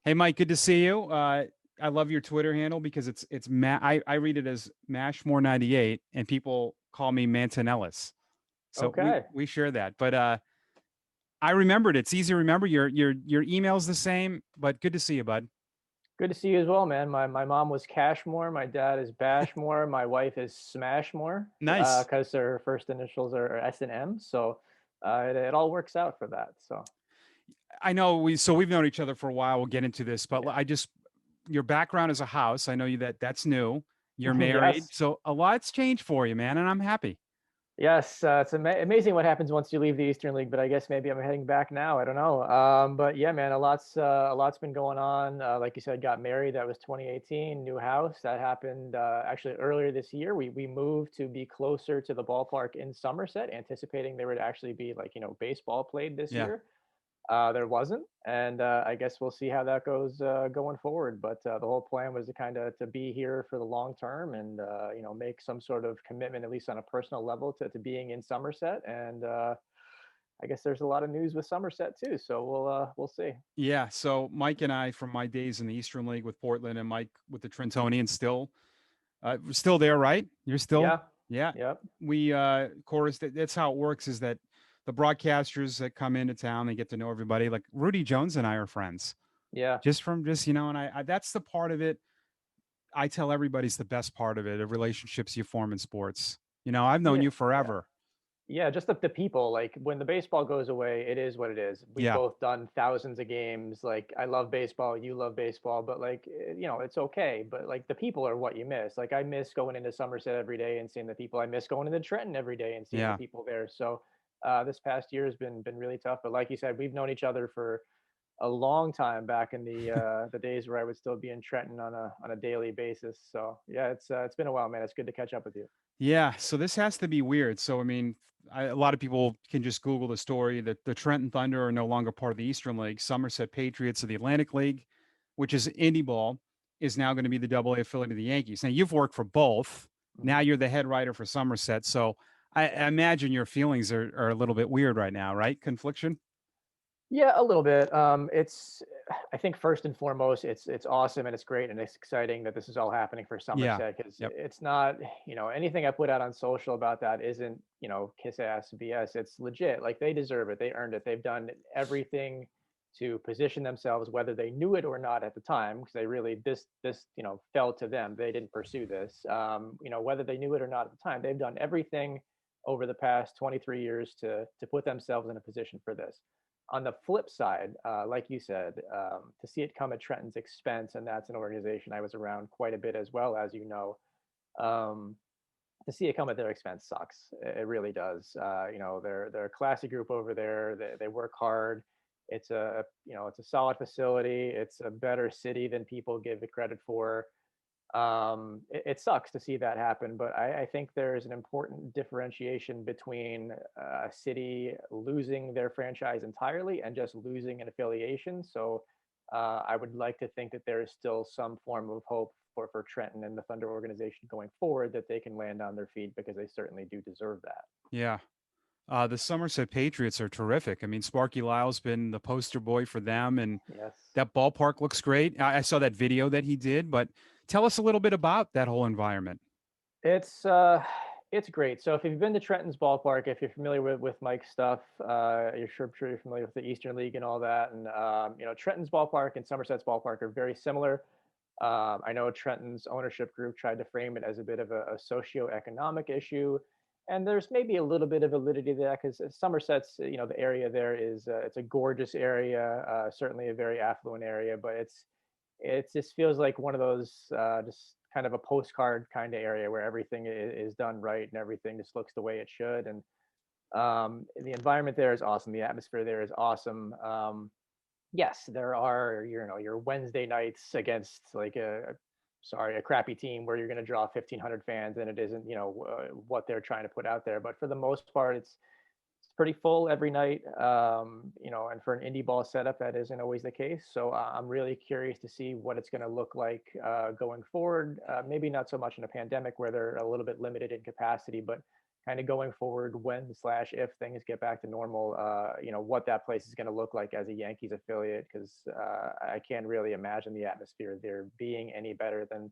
Hey, Mike, good to see you. I love your Twitter handle because I read it as Mashmore 98 and people call me Mantonellis. So we Okay. we share that. But I remembered it's easy to remember. Your email's the same, but good to see you, bud. Good to see you as well, man. My mom was Cashmore. My dad is Bashmore. My wife is Smashmore Nice. because her first initials are S and M. So it all works out for that. So I know we've known each other for a while. We'll get into this, but yeah. I just your background is a house. I know that's new. You're married. Yes. So a lot's changed for you, man, and I'm happy. Yes, it's amazing what happens once you leave the Eastern League, but I guess maybe I'm heading back now. I don't know. But yeah, man, a lot's been going on. Like you said, got married. That was 2018. New house that happened actually earlier this year. We moved to be closer to the ballpark in Somerset, anticipating there would actually be like baseball played this Yeah. year. There wasn't, and I guess we'll see how that goes going forward. But the whole plan was to kind of to be here for the long term, and make some sort of commitment, at least on a personal level, to being in Somerset. And I guess there's a lot of news with Somerset too, so we'll see. Yeah. So Mike and I, from my days in the Eastern League with Portland and Mike with the Trentonians, we're still there, right? You're still, Yeah, yeah. yep, We chorus. That's how it works. Is that the broadcasters that come into town, they get to know everybody. Like Rudy Jones and I are friends, yeah, and I that's the part of it. I tell everybody's the best part of it, of relationships you form in sports. I've known yeah, you yeah. forever. Yeah, just the people. Like when the baseball goes away, it is what it is. We've Yeah, both done thousands of games. Like I love baseball, you love baseball, but like it's okay. But like the people are what you miss. Like I miss going into Somerset every day and seeing the people. I miss going into Trenton every day and seeing the yeah. people there. So this past year has been really tough. But like you said, we've known each other for a long time back in the days where I would still be in Trenton on a daily basis. So yeah, it's been a while, man. It's good to catch up with you. Yeah, so this has to be weird. So I mean, a lot of people can just Google the story that the Trenton Thunder are no longer part of the Eastern League. Somerset Patriots of the Atlantic League, which is indie ball, is now going to be the Double A affiliate of the Yankees. Now you've worked for both. Now Mhm. you're the head writer for Somerset. So I imagine your feelings are a little bit weird right now, right? Confliction. Yeah, a little bit. I think first and foremost, it's awesome and it's great and it's exciting that this is all happening for Yeah. Somerset because Yep. it's not, anything I put out on social about that isn't, kiss ass BS. It's legit. Like they deserve it. They earned it. They've done everything to position themselves, whether they knew it or not at the time, because they really this fell to them. They didn't pursue this. Whether they knew it or not at the time, they've done everything over the past 23 years to put themselves in a position for this. On the flip side, like you said, to see it come at Trenton's expense, and that's an organization I was around quite a bit as well, as you know. Um, to see it come at their expense sucks. It really does. They're a classy group over there. They work hard. It's a solid facility. It's a better city than people give it credit for. It sucks to see that happen, but I think there's an important differentiation between a city losing their franchise entirely and just losing an affiliation. So I would like to think that there is still some form of hope for Trenton and the Thunder organization going forward that they can land on their feet because they certainly do deserve that. Yeah. The Somerset Patriots are terrific. I mean, Sparky Lyle's been the poster boy for them, and Yes. that ballpark looks great. I saw that video that he did, but tell us a little bit about that whole environment. It's uh it's great. So if you've been to Trenton's ballpark, if you're familiar with Mike's stuff, I'm sure you're familiar with the Eastern League and all that. And Trenton's ballpark and Somerset's ballpark are very similar. I know Trenton's ownership group tried to frame it as a bit of a socioeconomic issue, and there's maybe a little bit of validity there because Somerset's, the area there is it's a gorgeous area, certainly a very affluent area, but it just feels like one of those just kind of a postcard kind of area where everything is done right and everything just looks the way it should. And the environment there is awesome. The atmosphere there is awesome. Yes, there are your Wednesday nights against like a crappy team where you're going to draw 1,500 fans and it isn't what they're trying to put out there. But for the most part, it's pretty full every night. And for an indie ball setup, that isn't always the case. So I'm really curious to see what it's going to look like going forward. Maybe not so much in a pandemic where they're a little bit limited in capacity, but kind of going forward when slash if things get back to normal, what that place is going to look like as a Yankees affiliate, because I can't really imagine the atmosphere there being any better than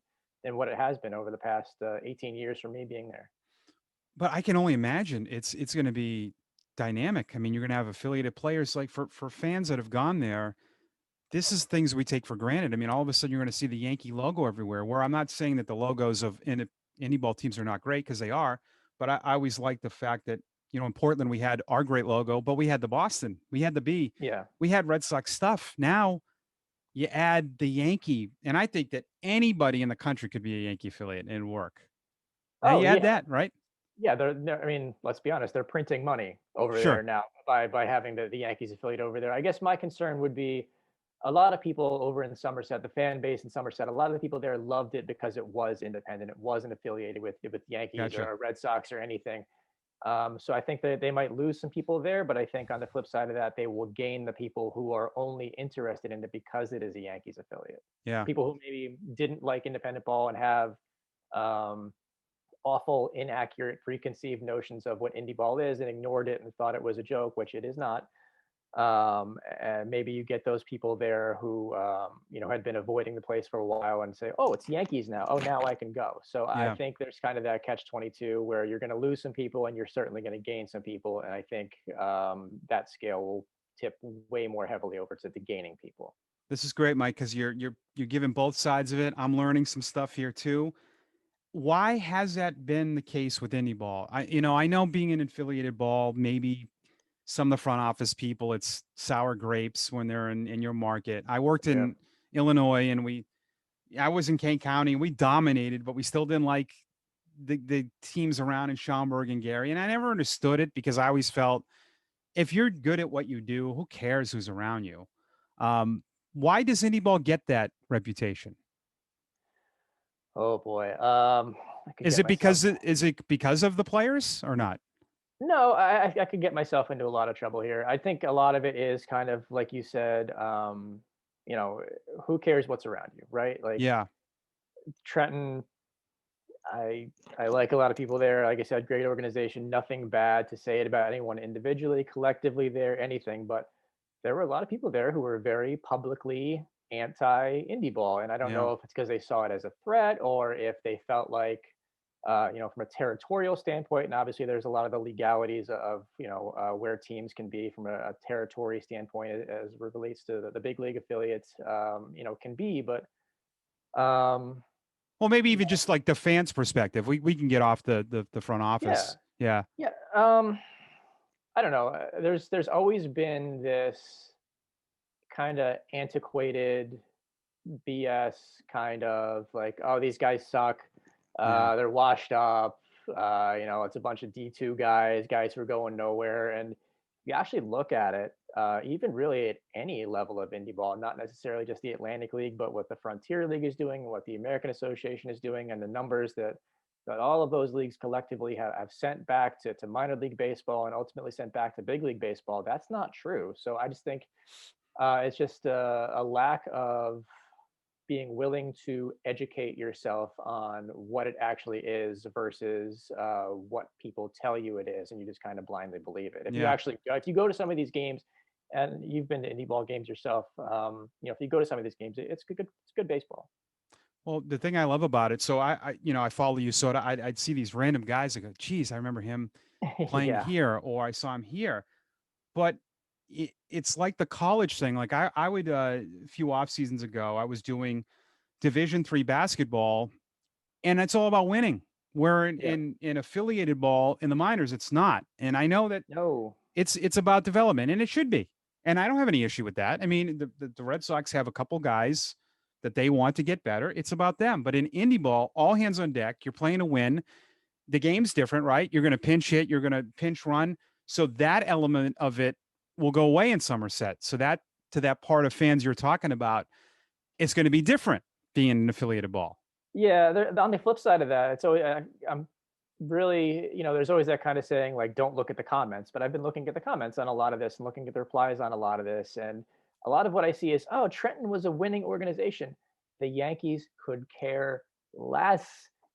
what it has been over the past 18 years for me being there. But I can only imagine it's gonna be dynamic. I mean, you're gonna have affiliated players, like, for fans that have gone there, this is things we take for granted. I mean, all of a sudden, you're gonna see the Yankee logo everywhere, where I'm not saying that the logos of indie ball teams are not great, because they are, but I always like the fact that, in Portland, we had our great logo, but we had the Boston, we had the B, Yeah. we had Red Sox stuff. Now, you add the Yankee, and I think that anybody in the country could be a Yankee affiliate and work. Now Oh you add yeah. that, right? Yeah, I mean, let's be honest, they're printing money over there Sure. now by having the Yankees affiliate over there. I guess my concern would be a lot of people over in Somerset, the fan base in Somerset, a lot of the people there loved it because it was independent. It wasn't affiliated with Yankees Gotcha. or Red Sox or anything. So I think that they might lose some people there, but I think on the flip side of that, they will gain the people who are only interested in it because it is a Yankees affiliate. Yeah. People who maybe didn't like independent ball and have um, awful, inaccurate, preconceived notions of what indie ball is and ignored it and thought it was a joke, which it is not. And maybe you get those people there who, had been avoiding the place for a while and say, "Oh, it's Yankees now. Oh, now I can go." So I Yeah. think there's kind of that catch-22 where you're going to lose some people and you're certainly going to gain some people. And I think that scale will tip way more heavily over to the gaining people. This is great, Mike, because you're giving both sides of it. I'm learning some stuff here too. Why has that been the case with indie ball? I know being an affiliated ball, maybe some of the front office people, it's sour grapes when they're in your market. I worked Yeah. in Illinois, and I was in Kane County, and we dominated, but we still didn't like the teams around in Schaumburg and Gary. And I never understood it, because I always felt, if you're good at what you do, who cares who's around you? Um, why does indie ball get that reputation? Oh boy. I could Is get it myself. because of the players or not? No, I could get myself into a lot of trouble here. I think a lot of it is kind of like you said, you know, who cares what's around you, right? Like Yeah, Trenton, I like a lot of people there. Like I said, great organization. Nothing bad to say it about anyone individually, collectively there, anything. But there were a lot of people there who were very publicly anti indie ball, and I don't yeah. know if it's because they saw it as a threat or if they felt like, from a territorial standpoint, and obviously there's a lot of the legalities of where teams can be from a territory standpoint as it relates to the big league affiliates, can be, but um, Well, maybe even just like the fans' perspective. We can get off the front yeah, office. Yeah, yeah. I don't know. There's always been this kind of antiquated BS kind of like, oh, these guys suck. yeah, They're washed up. It's a bunch of D2 guys who are going nowhere. And you actually look at it, even really at any level of indie ball, not necessarily just the Atlantic League, but what the Frontier League is doing, what the American Association is doing, and the numbers that all of those leagues collectively have sent back to minor league baseball and ultimately sent back to big league baseball. That's not true. So I just think it's just a lack of being willing to educate yourself on what it actually is versus what people tell you it is, and you just kind of blindly believe it. yeah. If you go to some of these games, and you've been to indie ball games yourself, if you go to some of these games, it's good baseball. Well, the thing I love about it, so I follow you, so I'd see these random guys. I go, geez, I remember him playing Yeah, here, or I saw him here. But it's like the college thing. Like I would, a few off seasons ago, I was doing Division 3 basketball, and it's all about winning. Where yeah, in affiliated ball in the minors, it's not. And I know that no, it's about development, and it should be. And I don't have any issue with that. I mean, the Red Sox have a couple guys that they want to get better. It's about them. But in indie ball, all hands on deck. You're playing to win. The game's different, right? You're going to pinch hit. You're going to pinch run. So that element of it will go away in Somerset. So that, to that part of fans you're talking about, it's going to be different being an affiliated ball. yeah. On the flip side of that, it's always I'm really, there's always that kind of saying like, don't look at the comments. But I've been looking at the comments on a lot of this and looking at the replies on a lot of this, and a lot of what I see is, oh, Trenton was a winning organization. The Yankees could care less.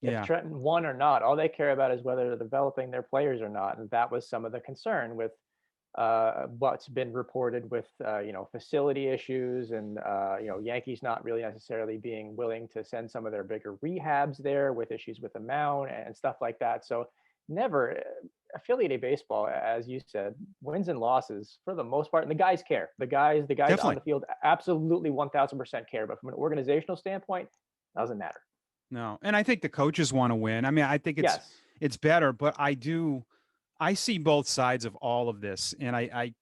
if Yeah. Trenton won or not, all they care about is whether they're developing their players or not. And that was some of the concern with what's been reported with facility issues and Yankees not really necessarily being willing to send some of their bigger rehabs there with issues with the mound and stuff like that. So never affiliated baseball, as you said, wins and losses for the most part, and the guys care. The guys on Definitely. the field absolutely 1,000% care. But from an organizational standpoint, doesn't matter. No. And I think the coaches want to win. I mean, I think Yes. it's better, but I see both sides of all of this, and I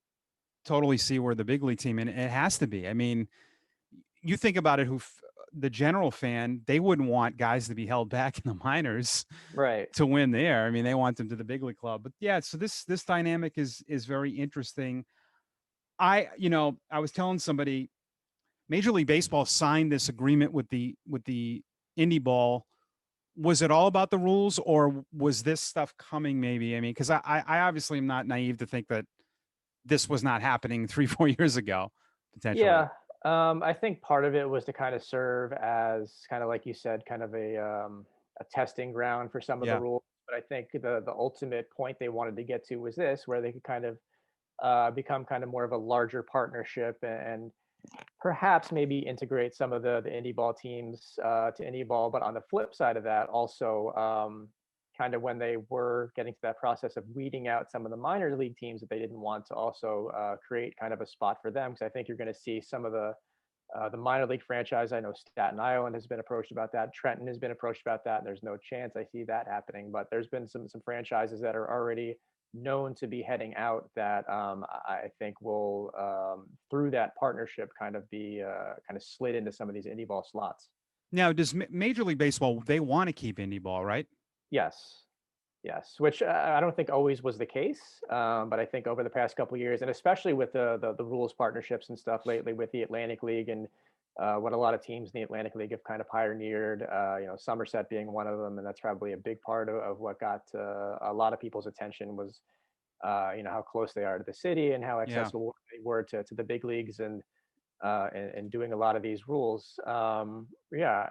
totally see where the big league team, and it has to be. I mean, you think about it, the general fan, they wouldn't want guys to be held back in the minors Right. to win there. I mean, they want them to the big league club. But yeah, so this dynamic is very interesting. I was telling somebody Major League Baseball signed this agreement with the indie ball. Was it all about the rules, or was this stuff coming maybe? I mean, because I obviously am not naive to think that this was not happening 3 4 years ago, potentially. Yeah, I think part of it was to kind of serve as kind of like you said, kind of a testing ground for some of the Yeah. rules. But I think the ultimate point they wanted to get to was this, where they could kind of become kind of more of a larger partnership and perhaps maybe integrate some of the indie ball teams to indie ball. But on the flip side of that, also kind of when they were getting to that process of weeding out some of the minor league teams that they didn't want to also create kind of a spot for them. Because I think you're going to see some of the minor league franchise. I know Staten Island has been approached about that. Trenton has been approached about that. And there's no chance I see that happening. But there's been some franchises that are already known to be heading out that I think will, through that partnership, kind of be kind of slid into some of these indie ball slots. Now, does Major League Baseball, they want to keep indie ball, right? Yes, yes, which I don't think always was the case, but I think over the past couple of years, and especially with the rules partnerships and stuff lately with the Atlantic League and what a lot of teams in the Atlantic League have kind of pioneered, Somerset being one of them, and that's probably a big part of what got a lot of people's attention was, how close they are to the city and how Yeah. accessible they were to the big leagues and doing a lot of these rules. Yeah,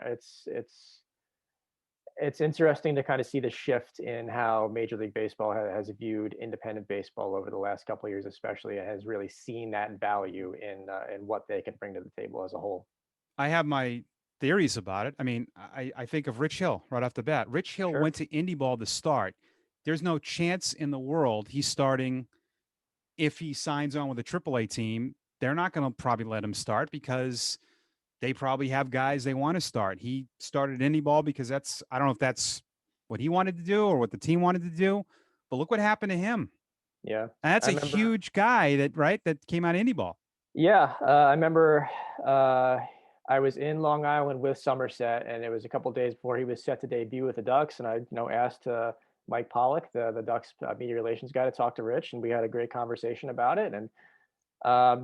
it's interesting to kind of see the shift in how Major League Baseball has viewed independent baseball over the last couple of years, especially, and has really seen that value in what they can bring to the table as a whole. I have my theories about it. I mean, I think of Rich Hill right off the bat. Rich Hill Sure. went to indie ball to start. There's no chance in the world he's starting if he signs on with a AAA team. They're not going to probably let him start because they probably have guys they want to start. He started indie ball because I don't know if that's what he wanted to do or what the team wanted to do, but look what happened to him. Yeah, And that's I a remember. huge guy that came out of indie ball. Yeah, I remember. Uh, I was in Long Island with Somerset, and it was a couple days before he was set to debut with the Ducks, and I, asked Mike Pollock, the Ducks media relations guy, to talk to Rich, and we had a great conversation about it. And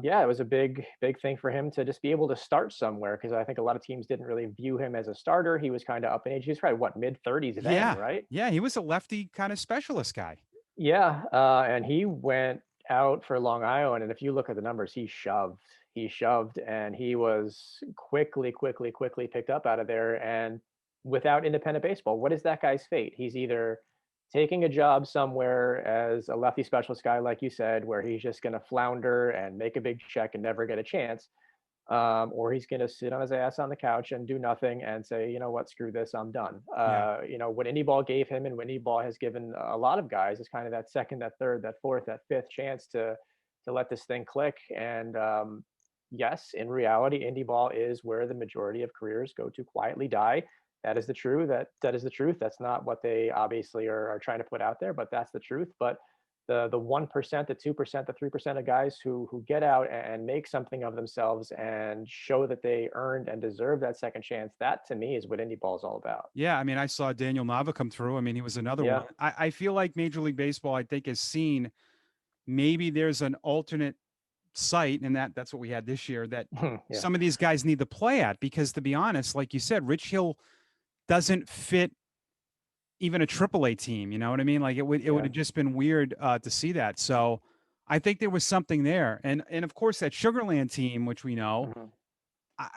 yeah, it was a big thing for him to just be able to start somewhere because I think a lot of teams didn't really view him as a starter. He was kind of up in age. He was probably what, mid 30s then, Yeah. right? Yeah. He was a lefty kind of specialist guy. Yeah, and he went out for Long Island, and if you look at the numbers, he shoved, and he was quickly picked up out of there. And without independent baseball, what is that guy's fate? He's either taking a job somewhere as a lefty specialist guy, like you said, where he's just going to flounder and make a big check and never get a chance, or he's going to sit on his ass on the couch and do nothing and say, you know what, screw this, I'm done. Yeah. What Indie Ball gave him and what Indie Ball has given a lot of guys is kind of that second, that third, that fourth, that fifth chance to let this thing click. And yes, in reality, Indie Ball is where the majority of careers go to quietly die. That is the truth. That is the truth. That's not what they obviously are trying to put out there, but that's the truth. But the 1%, the 2%, the 3% of guys who get out and make something of themselves and show that they earned and deserve that second chance, that to me is what indie ball is all about. Yeah. I mean, I saw Daniel Nava come through. I mean, he was another Yeah. one. I feel like Major League Baseball, I think, has seen maybe there's an alternate site, and that's what we had this year, that Yeah. some of these guys need to play at because, to be honest, like you said, Rich Hill doesn't fit even a AAA team. You know what I mean? Like it would Yeah. have just been weird to see that. So I think there was something there, and of course that Sugarland team, which we know. Mhm.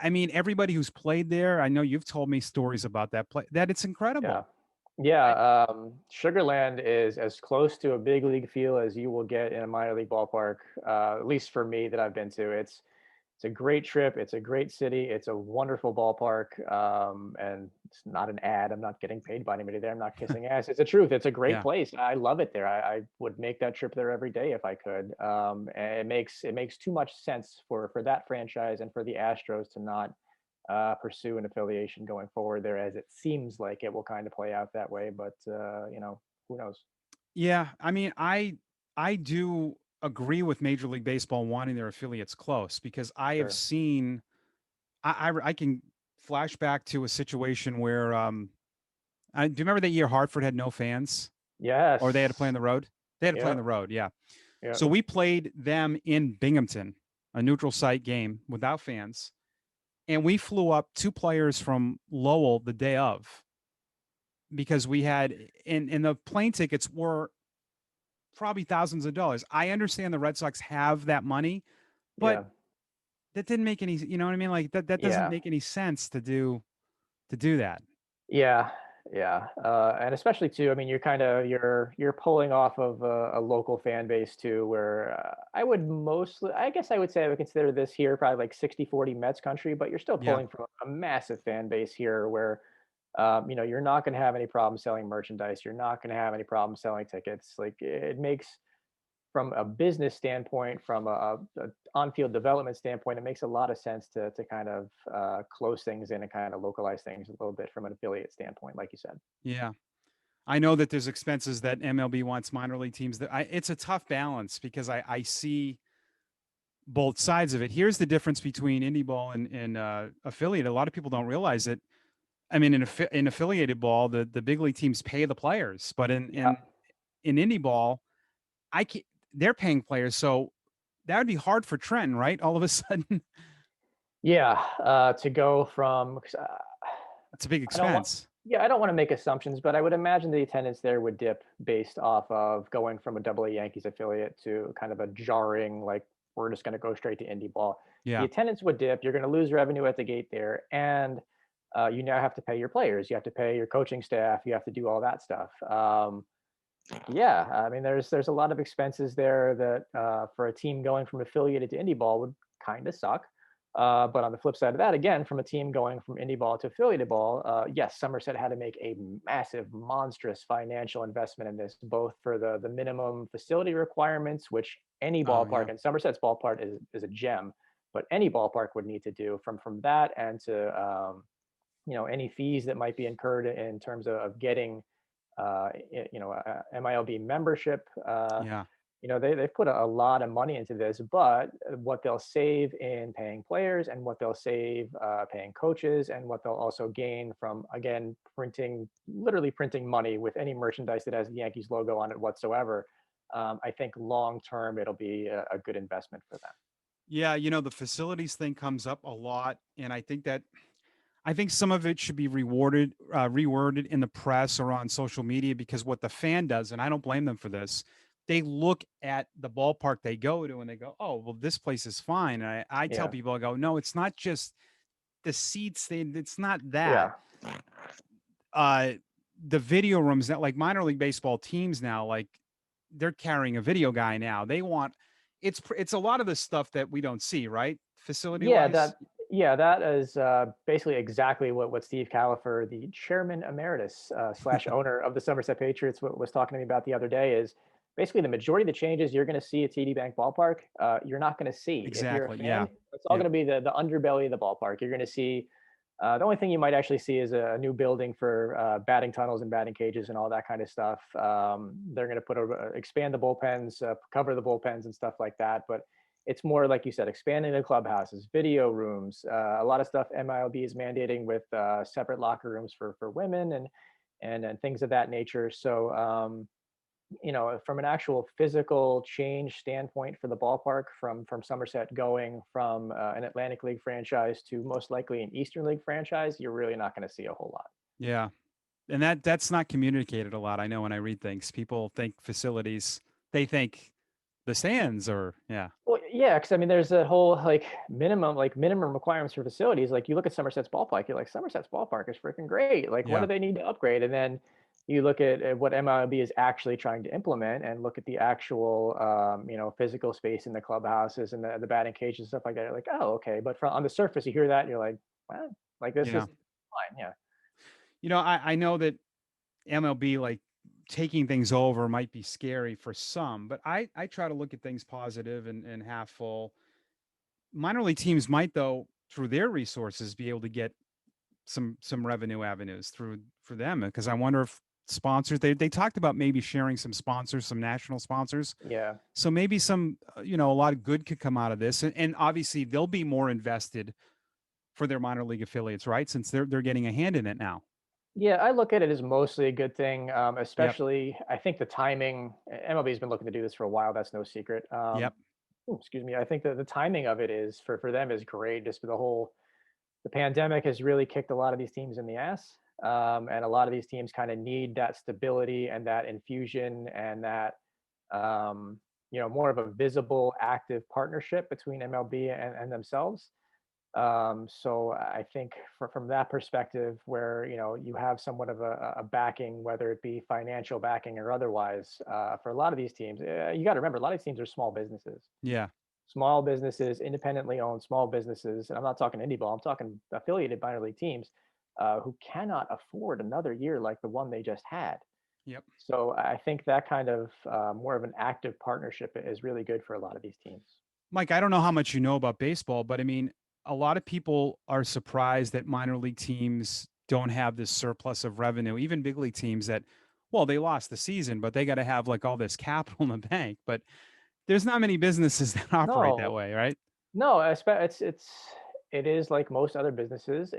I mean, everybody who's played there, I know you've told me stories about that play. That it's Yeah. incredible. Yeah, Sugarland is as close to a big league feel as you will get in a minor league ballpark, at least for me that I've been to. It's a great trip. It's a great city. It's a wonderful ballpark, and it's not an ad. I'm not getting paid by anybody there. I'm not kissing ass. It's the truth. It's a great Yeah. place. I love it there. I would make that trip there every day if I could. And it makes too much sense for that franchise and for the Astros to not pursue an affiliation going forward there, as it seems like it will kind of play out that way. But who knows? Yeah, I mean, I do agree with Major League Baseball wanting their affiliates close because I have Sure. seen I can flash back to a situation where do you remember that year Hartford had no fans or they had to play on Yes. the road? They had to play on Yeah. the road, yeah. Yeah. So we played them in Binghamton, a neutral site game without fans, and we flew up two players from Lowell the day of because we had and the plane tickets were probably thousands of dollars. I understand the Red Sox have that money, but Yeah. that didn't make any, you know what I mean? Like that doesn't Yeah. make any sense to do that. Yeah, yeah, and especially too, I mean, you're pulling off of a local fan base too, where I guess I would say I would consider this here probably like 60-40 Mets country, but you're still Yeah. pulling from a massive fan base here where, you're not going to have any problem selling merchandise. You're not going to have any problem selling tickets. Like it makes from a business standpoint, from a on-field development standpoint, it makes a lot of sense to kind of close things in and kind of localize things a little bit from an affiliate standpoint, like you said. Yeah. I know that there's expenses that MLB wants minor league teams that it's a tough balance because I see both sides of it. Here's the difference between indie ball and affiliate. A lot of people don't realize it. I mean, in affiliated ball, the big league teams pay the players, but in Yeah, in indie ball, I can they're paying players, so that would be hard for Trenton, right? All of a sudden, yeah. To go from 'cause, it's a big I don't want. expense. Yeah, I don't want to make assumptions, but I would imagine the attendance there would dip based off of going from a Double A Yankees affiliate to kind of a jarring, like we're just going to go straight to indie ball. The Yeah. attendance would dip. You're going to lose revenue at the gate there, and you now have to pay your players. You have to pay your coaching staff. You have to do all that stuff. Yeah, I mean, there's a lot of expenses there that for a team going from affiliated to indie ball would kind of suck. But on the flip side of that, again, from a team going from indie ball to affiliated ball, yes, Somerset had to make a massive, monstrous financial investment in this, both for the minimum facility requirements, which any Oh, ballpark, yeah. and Somerset's ballpark is a gem, but any ballpark would need to do from that and to any fees that might be incurred in terms of getting MILB membership. Yeah. They've put a lot of money into this, but what they'll save in paying players and what they'll save paying coaches and what they'll also gain from, again, literally printing money with any merchandise that has the Yankees logo on it whatsoever. I think long term, it'll be a good investment for them. Yeah, the facilities thing comes up a lot, and I think some of it should be reworded in the press or on social media because what the fan does, and I don't blame them for this, they look at the ballpark they go to and they go, "Oh, well, this place is fine." And I tell Yeah. people, I go, "No, it's not just the seats. It's not that. Yeah. Uh, the video rooms that like minor league baseball teams now, like they're carrying a video guy now. They want it's a lot of the stuff that we don't see, right? Facility Yeah, wise. that is basically exactly what Steve Califer, the chairman emeritus slash owner of the Somerset Patriots, was talking to me about the other day. Is basically the majority of the changes you're going to see at TD Bank Ballpark, you're not going to see if you're a Exactly. Yeah. fan. It's all Yep. going to be the underbelly of the ballpark. You're going to see. The only thing you might actually see is a new building for batting tunnels and batting cages and all that kind of stuff. They're going to expand the bullpens, cover the bullpens and stuff like that. But it's more like you said, expanding the clubhouses, video rooms, a lot of stuff MILB is mandating with separate locker rooms for women and things of that nature. So from an actual physical change standpoint for the ballpark, from Somerset going from an Atlantic League franchise to most likely an Eastern League franchise, you're really not going to see a whole lot. Yeah. And that's not communicated a lot. I know when I read things, people think facilities, they think the stands or yeah. Well, yeah, because I mean, there's a whole minimum requirements for facilities. Like you look at Somerset's ballpark, you're like, Somerset's ballpark is freaking great. Like, what Yeah. do they need to upgrade? And then you look at what MLB is actually trying to implement, and look at the actual, physical space in the clubhouses and the batting cage and stuff like that. You're like, oh, okay. But from on the surface, you hear that and you're like, well, like this Yeah. is fine. Yeah. I know that MLB, like, taking things over might be scary for some, but I try to look at things positive and half full. Minor league teams might, though, through their resources, be able to get some revenue avenues through for them, because I wonder if sponsors, they talked about maybe sharing some sponsors, some national sponsors. Yeah. So maybe some, a lot of good could come out of this, and obviously they'll be more invested for their minor league affiliates, right? Since they're getting a hand in it now. Yeah, I look at it as mostly a good thing, Yep. especially I think the timing. MLB's been looking to do this for a while. That's no secret. Yep. Excuse me. I think that the timing of it is for them is great. Just for the pandemic has really kicked a lot of these teams in the ass, and a lot of these teams kind of need that stability and that infusion and that more of a visible, active partnership between MLB and themselves. So I think from that perspective, where you have somewhat of a backing, whether it be financial backing or otherwise, for a lot of these teams, you got to remember a lot of these teams are Yeah. small businesses, independently owned small businesses, and I'm not talking indie ball. I'm talking affiliated minor league teams who cannot afford another year like the one they just had. Yep. So I think that kind of more of an active partnership is really good for a lot of these teams. Mike, I don't know how much you know about baseball, but I mean, a lot of people are surprised that minor league teams don't have this surplus of revenue. Even big league teams that, well, they lost the season, but they got to have like all this capital in the bank. But there's not many businesses that operate that No, way, right? no, it is like most other businesses,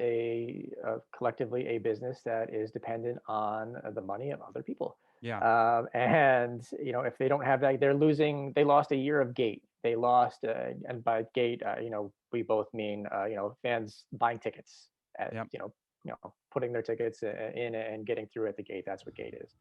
collectively a business that is dependent on the money of other people. Yeah. And if they don't have that, they're losing. They lost a year of gate. They lost, and by gate, we both mean fans buying tickets, at, Yep. putting their tickets in and getting through at the gate. That's what gate is.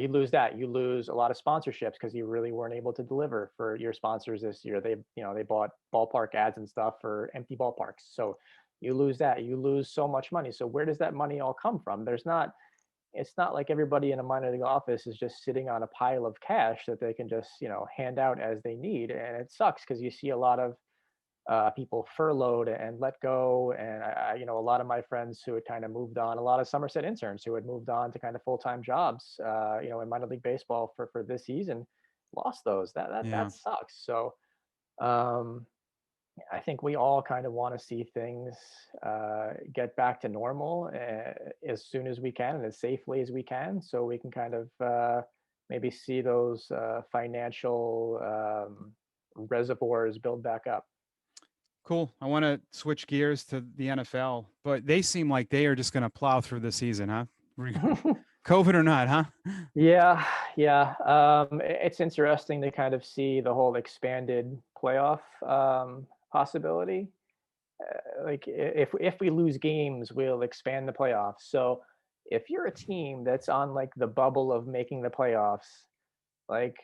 You lose that. You lose a lot of sponsorships because you really weren't able to deliver for your sponsors this year. They bought ballpark ads and stuff for empty ballparks. So you lose that. You lose so much money. So where does that money all come from? It's not like everybody in a minor league office is just sitting on a pile of cash that they can just, hand out as they need. And it sucks because you see a lot of people furloughed and let go. And a lot of my friends who had kind of moved on, a lot of Somerset interns who had moved on to kind of full-time jobs, in minor league baseball for this season, lost those. That Yeah. sucks. So um, I think we all kind of want to see things get back to normal as soon as we can and as safely as we can, so we can kind of maybe see those financial reservoirs build back up. Cool. I want to switch gears to the NFL, but they seem like they are just going to plow through the season, huh? COVID or not, huh? Yeah, yeah. It's interesting to kind of see the whole expanded playoff possibility. Like if we lose games, we'll expand the playoffs. So if you're a team that's on like the bubble of making the playoffs, like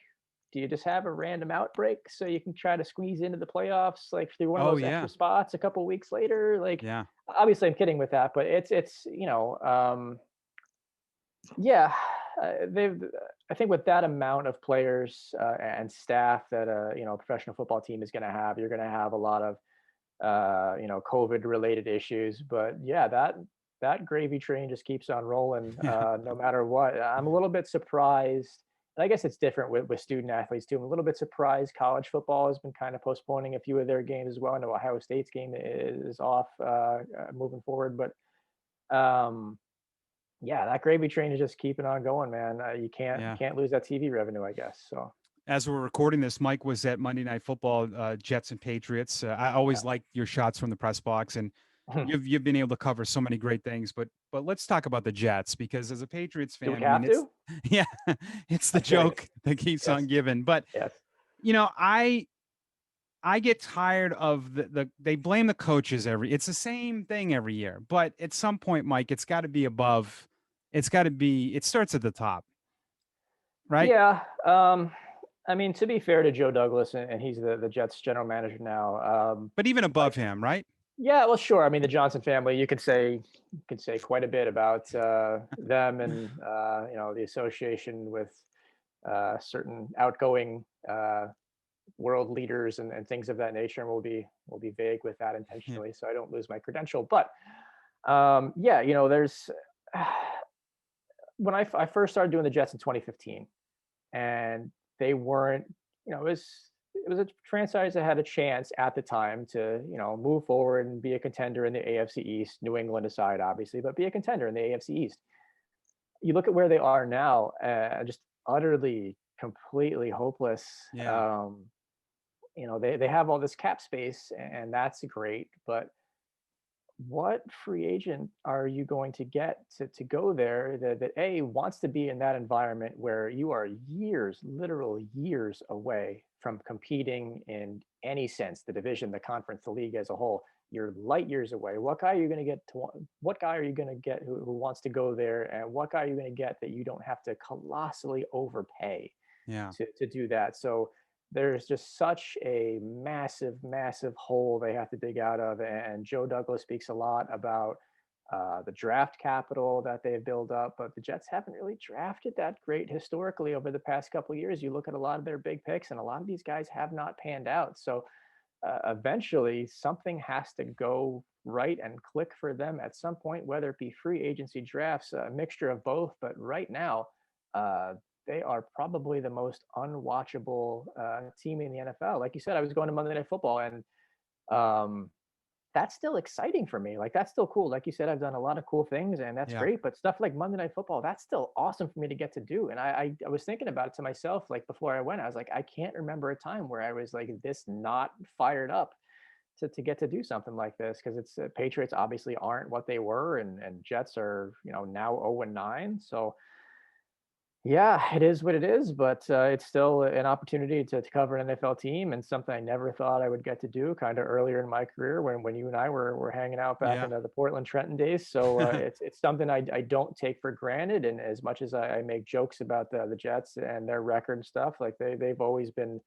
do you just have a random outbreak so you can try to squeeze into the playoffs like through one of Oh those extra yeah. spots a couple weeks later? Like Yeah. obviously I'm kidding with that, but it's yeah, they've. I think with that amount of players and staff that a professional football team is going to have, you're going to have a lot of COVID related issues. But yeah, that gravy train just keeps on rolling Yeah. no matter what. I'm a little bit surprised. And I guess it's different with student athletes too. I'm a little bit surprised college football has been kind of postponing a few of their games as well. I know Ohio State's game is off moving forward, but um, yeah, that gravy train is just keeping on going, man. You can't Yeah. lose that TV revenue, I guess. So As we're recording this, Mike was at Monday Night Football, Jets and Patriots. I always like your shots from the press box, and yeah. you've been able to cover so many great things. But let's talk about the Jets, because as a Patriots Do we fan, I mean, have it's to? yeah, it's the Okay. joke that keeps on Yes. giving. But Yes. you know, I get tired of they blame the coaches it's the same thing every year. But at some point, Mike, it's got to be above. It starts at the top, right? Yeah. I mean, to be fair to Joe Douglas, and he's the Jets general manager now. But even Like, above him, right? Yeah, well, sure. I mean, the Johnson family, you could say quite a bit about them and the association with certain outgoing world leaders and things of that nature. And we'll be vague with that Yeah. intentionally, so I don't lose my credential. But yeah, there's when I first started doing the Jets in 2015, and they weren't, it was a franchise that had a chance at the time to move forward and be a contender in the AFC East, New England aside, obviously, but be a contender in the AFC East. You look at where they are now, just utterly, completely hopeless. Yeah. They have all this cap space, and that's great, but what free agent are you going to get to go there that a wants to be in that environment where you are years, literal years away from competing in any sense, the division, the conference, the league as a whole? You're light years away. What guy are you going to get to? What guy are you going to get who wants to go there, and what guy are you going to get that you don't have to colossally overpay Yeah. to do that? So there's just such a massive, massive hole they have to dig out of. And Joe Douglas speaks a lot about the draft capital that they've built up, but the Jets haven't really drafted that great historically over the past couple of years. You look at a lot of their big picks, and a lot of these guys have not panned out. So eventually, something has to go right and click for them at some point, whether it be free agency drafts, a mixture of both. But right now, uh, they are probably the most unwatchable team in the NFL. Like you said, I was going to Monday Night Football, and um, that's still exciting for me. Like that's still cool. Like you said, I've done a lot of cool things, and that's Yeah. great. But stuff like Monday Night Football, that's still awesome for me to get to do. And I was thinking about it to myself, like before I went, I was like, I can't remember a time where I was like this not fired up to get to do something like this, because it's Patriots obviously aren't what they were, and Jets are now 0-9. So yeah, it is what it is, but it's still an opportunity to cover an NFL team, and something I never thought I would get to do kind of earlier in my career when you and I were hanging out back in Yeah. the Portland Trenton days. So it's something I don't take for granted. And as much as I make jokes about the Jets and their record and stuff, like they've always been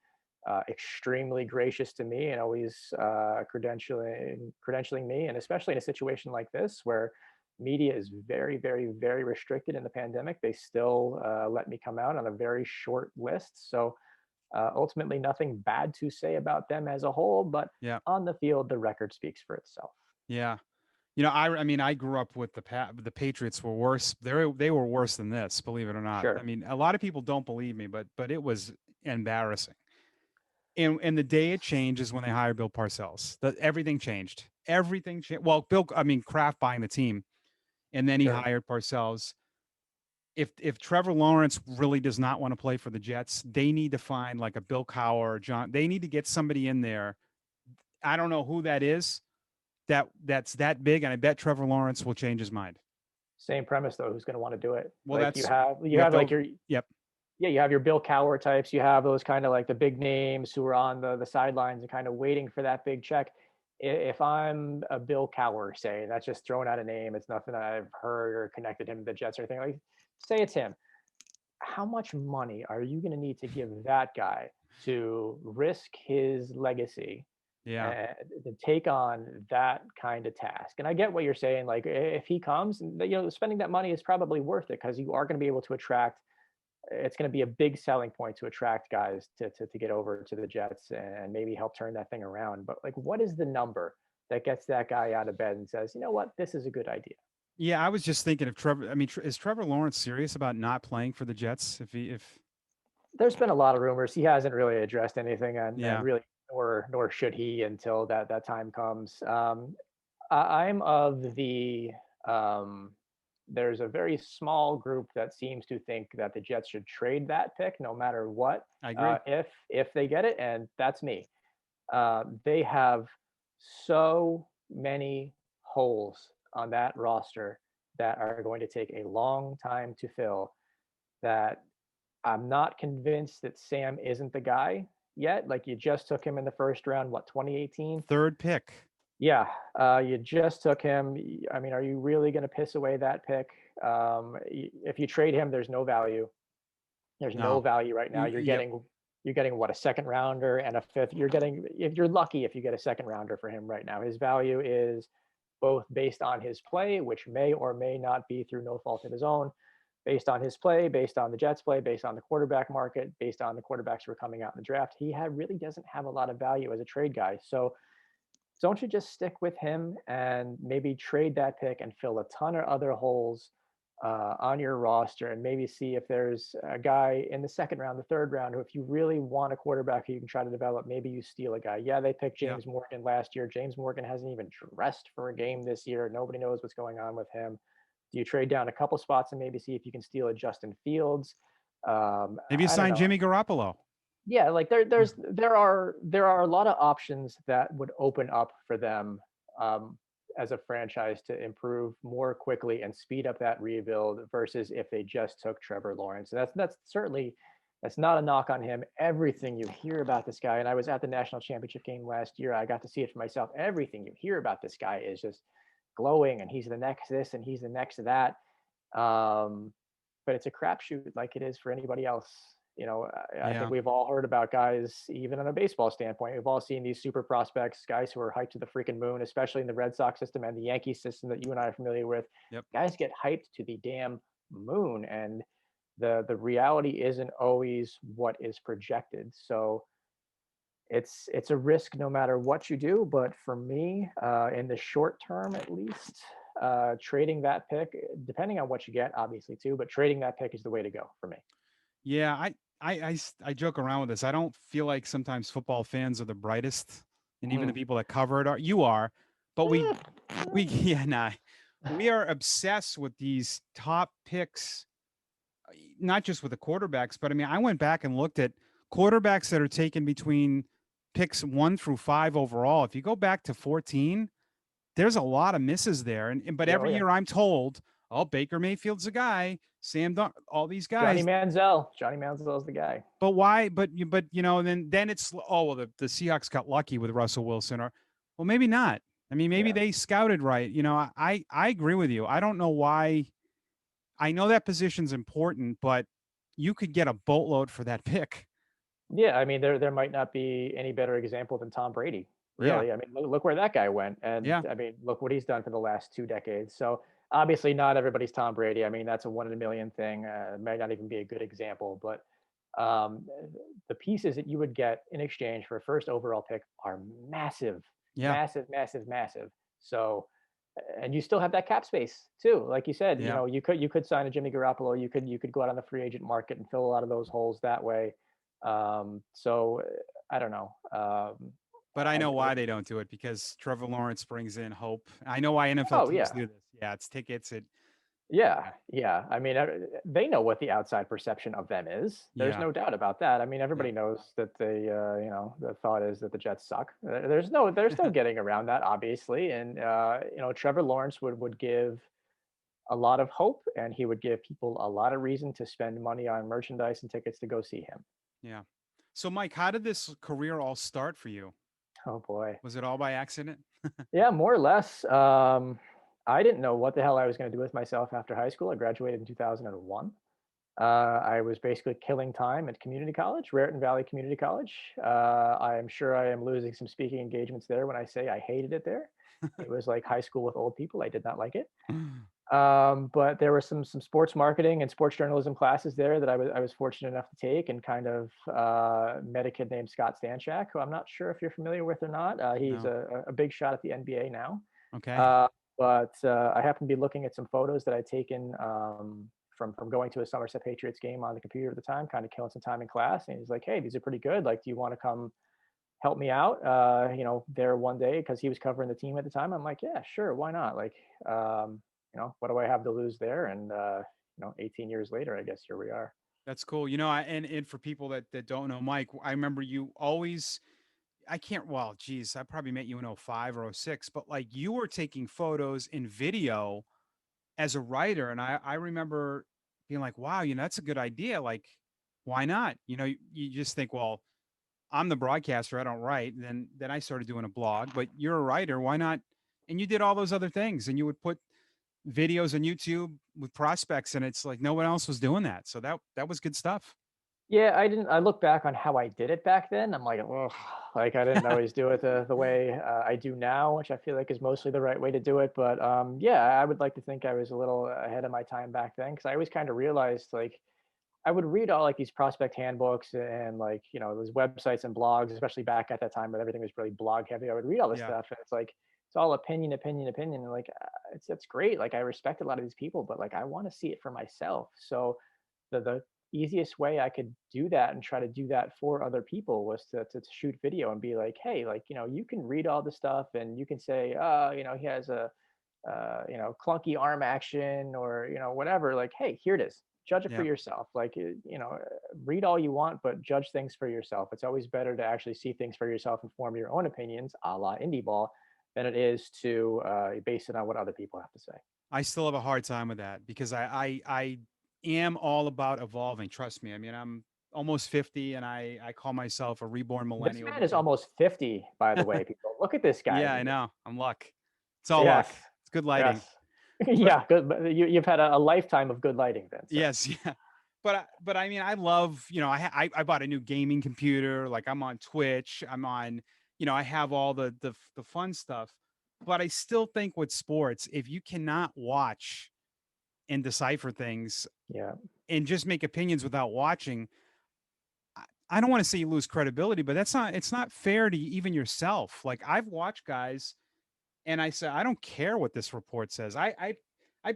extremely gracious to me and always credentialing me, and especially in a situation like this where media is very, very, very restricted in the pandemic, they still let me come out on a very short list. So ultimately, nothing bad to say about them as a whole, but Yeah. on the field, the record speaks for itself. Yeah. I mean, I grew up with the Patriots were worse. They were worse than this, believe it or not. I Sure. mean, a lot of people don't believe me, but it was embarrassing. And the day it changed is when they hired Bill Parcells. Everything changed. Everything changed. Well, I mean, Kraft buying the team, and then he Sure. hired Parcells. If Trevor Lawrence really does not want to play for the Jets, they need to find like a Bill Cowher or John. They need to get somebody in there. I don't know who that is. That's that big, and I bet Trevor Lawrence will change his mind. Same premise though. Who's going to want to do it? Well, Like you that's have you you have have like to. your Yep. yeah, you have your Bill Cowher types. You have those kind of like the big names who are on the sidelines and kind of waiting for that big check. If I'm a Bill Cowher, say that's just throwing out a name. It's nothing I've heard or connected him to the Jets or anything. Like, say it's him. How much money are you going to need to give that guy to risk his legacy Yeah. and to take on that kind of task? And I get what you're saying. Like if he comes, spending that money is probably worth it because you are going to be able to attract. It's going to be a big selling point to attract guys to get over to the Jets and maybe help turn that thing around. But like, what is the number that gets that guy out of bed and says, you know what, this is a good idea? Yeah, I was just thinking if Trevor. I mean, is Trevor Lawrence serious about not playing for the Jets? If There's been a lot of rumors. He hasn't really addressed anything, and yeah, really, nor should he until that time comes. I'm of the there's a very small group that seems to think that the Jets should trade that pick no matter what, I agree. if they get it, and that's me. They have so many holes on that roster that are going to take a long time to fill that I'm not convinced that Sam isn't the guy yet. Like you just took him in the first round, what, 2018? Third pick. Yeah, you just took him. I mean, are you really going to piss away that pick? If you trade him, there's no value. There's no No. value right now. You're Yep. getting you're getting what, a second rounder and a fifth. You're getting, if you're lucky, if you get a second rounder for him right now. His value is both based on his play, which may or may not be through no fault of his own, based on his play, based on the Jets' play, based on the quarterback market, based on the quarterbacks who are coming out in the draft. Really doesn't have a lot of value as a trade guy. So don't you just stick with him and maybe trade that pick and fill a ton of other holes on your roster, and maybe see if there's a guy in the second round, the third round, who, if you really want a quarterback who you can try to develop, maybe you steal a guy. Yeah, they picked Yeah. James Morgan last year. James Morgan hasn't even dressed for a game this year. Nobody knows what's going on with him. Do you trade down a couple spots and maybe see if you can steal a Justin Fields? Maybe you I don't sign know. Jimmy Garoppolo. Yeah, like Yeah. there are a lot of options that would open up for them, um, as a franchise, to improve more quickly and speed up that rebuild versus if they just took Trevor Lawrence. And that's certainly, that's not a knock on him. Everything you hear about this guy, and I was at the national championship game last year. I got to see it for myself. Everything you hear about this guy is just glowing, and he's the next this and he's the next that. Um, but it's a crapshoot like it is for anybody else. I think Yeah. we've all heard about guys, even on a baseball standpoint. We've all seen these super prospects, guys who are hyped to the freaking moon, especially in the Red Sox system and the Yankee system that you and I are familiar with. Yep. Guys get hyped to the damn moon, and the reality isn't always what is projected. So it's a risk no matter what you do. But for me, in the short term at least, trading that pick, depending on what you get, obviously too, but trading that pick is the way to go for me. Yeah, I joke around with this. I don't feel like sometimes football fans are the brightest, and even the Hmm. people that cover it are. You are, but we Eh, we yeah, nah, we are obsessed with these top picks, not just with the quarterbacks, but I mean, I went back and looked at quarterbacks that are taken between picks 1 through 5 overall. If you go back to 14, there's a lot of misses there. But yeah, oh every yeah. year I'm told, oh, Baker Mayfield's a guy, all these Johnny guys. Manziel. Johnny Manziel's the guy. But why? But then it's, oh well, the Seahawks got lucky with Russell Wilson, or well, maybe not. I mean, maybe Yeah. they scouted right. I agree with you. I don't know why. I know that position's important, but you could get a boatload for that pick. Yeah, I mean, there might not be any better example than Tom Brady, Yeah, really. I mean, look where that guy went, and yeah, I mean, look what he's done for the last 2 decades. So obviously, not everybody's Tom Brady. I mean, that's a one in a million thing. Might not even be a good example, but um, the pieces that you would get in exchange for a first overall pick are massive, yeah, massive, massive, massive. So, and you still have that cap space too. Like you said, yeah. you could sign a Jimmy Garoppolo. You could go out on the free agent market and fill a lot of those holes that way. So I don't know. But I I, know why they don't do it, because Trevor Lawrence brings in hope. I know why NFL oh teams yeah, do this. Yeah, it's tickets. yeah, Yeah, yeah. I mean, they know what the outside perception of them is. There's yeah, no doubt about that. I mean, yeah. everybody knows that the thought is that the Jets suck. There's no getting around that, obviously. And Trevor Lawrence would give a lot of hope, and he would give people a lot of reason to spend money on merchandise and tickets to go see him. Yeah. So, Mike, how did this career all start for you? Oh boy. Was it all by accident? Yeah, more or less. I didn't know what the hell I was going to do with myself after high school. I graduated in 2001. I was basically killing time at community college, Raritan Valley Community College. I am sure I am losing some speaking engagements there when I say I hated it there. It was like high school with old people. I did not like it. But there were some sports marketing and sports journalism classes there that I was fortunate enough to take, and kind of met a kid named Scott Stanchak, who I'm not sure if you're familiar with or not. He's No. a big shot at the NBA now. Okay. Uh, but I happened to be looking at some photos that I'd taken from going to a Somerset Patriots game on the computer at the time, kind of killing some time in class. And he's like, "Hey, these are pretty good. Like, do you want to come help me out? There one day," because he was covering the team at the time. I'm like, "Yeah, sure, why not? Like, what do I have to lose there?" And 18 years later, I guess here we are. That's cool. And for people that don't know Mike, I remember you always, I can't, well, geez, I probably met you in '05 or '06, but like you were taking photos and video as a writer. And I remember being like, wow, that's a good idea. Like, why not? You just think, well, I'm the broadcaster, I don't write. Then I started doing a blog, but you're a writer, why not? And you did all those other things, and you would put videos on YouTube with prospects, and it's like no one else was doing that. So that was good stuff. Yeah, I didn't. I look back on how I did it back then. I'm like, oh, like I didn't always do it the way I do now, which I feel like is mostly the right way to do it. But yeah, I would like to think I was a little ahead of my time back then because I always kind of realized like I would read all like these prospect handbooks and like those websites and blogs, especially back at that time when everything was really blog heavy. I would read all this Yeah. stuff, and it's like it's all opinion, opinion, opinion, and like it's great. Like I respect a lot of these people, but like I want to see it for myself. So the easiest way I could do that and try to do that for other people was to shoot video and be like, hey, like you can read all the stuff and you can say, he has a clunky arm action or whatever. Like, hey, here it is. Judge it for Yeah. yourself. Like, read all you want, but judge things for yourself. It's always better to actually see things for yourself and form your own opinions, a la indie ball, than it is to base it on what other people have to say. I still have a hard time with that because I am all about evolving. Trust me. I mean, I'm almost 50 and I call myself a reborn This millennial man is because almost 50, by the way, people. Look at this guy. yeah, I know. I'm luck. It's all luck. Yes. It's good lighting. Yes. But Yeah, good. But you've had a lifetime of good lighting then, sir. yes, yeah. But I mean, I love, I bought a new gaming computer, like I'm on Twitch, I'm on, I have all the fun stuff. But I still think with sports, if you cannot watch and decipher things Yeah. and just make opinions without watching, I don't want to say you lose credibility, but it's not fair to even yourself. Like I've watched guys and I say, I don't care what this report says. I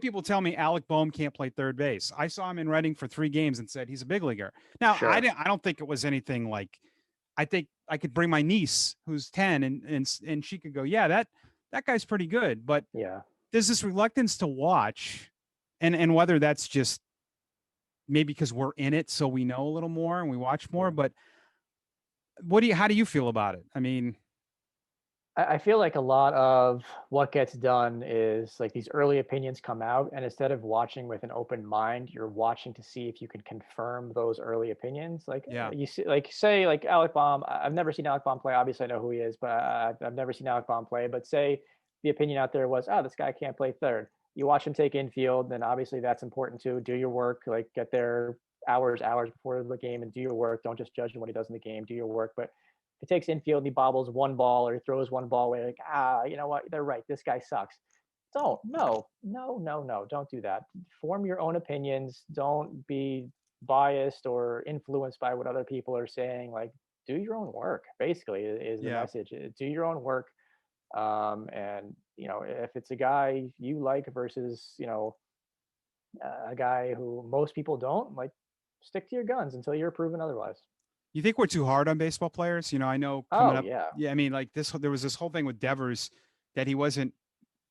people tell me Alec Boehm can't play third base. I saw him in Reading for 3 games and said he's a big leaguer. Now Sure. I don't think it was anything like. I think I could bring my niece who's 10 and she could go, yeah, that guy's pretty good. But Yeah. there's this reluctance to watch, and whether that's just maybe because we're in it, so we know a little more and we watch more. Yeah. But how do you feel about it? I mean, I feel like a lot of what gets done is like these early opinions come out, and instead of watching with an open mind, you're watching to see if you can confirm those early opinions. Like yeah, you see, like say, like Alec Baum. I've never seen Alec Baum play. Obviously, I know who he is, but I've never seen Alec Baum play. But say the opinion out there was, oh, this guy can't play third. You watch him take infield, then obviously that's important too. Do your work, like get there hours before the game and do your work. Don't just judge him what he does in the game. Do your work, but he takes infield and he bobbles one ball or he throws one ball away, like, you know what? They're right. This guy sucks. Don't, no, no, no, no. Don't do that. Form your own opinions. Don't be biased or influenced by what other people are saying. Like, do your own work, basically, is the yeah. message. Do your own work. And, if it's a guy you like versus, a guy who most people don't, like, stick to your guns until you're proven otherwise. You think we're too hard on baseball players? I know coming Oh, up, yeah. yeah, I mean, like there was this whole thing with Devers that he wasn't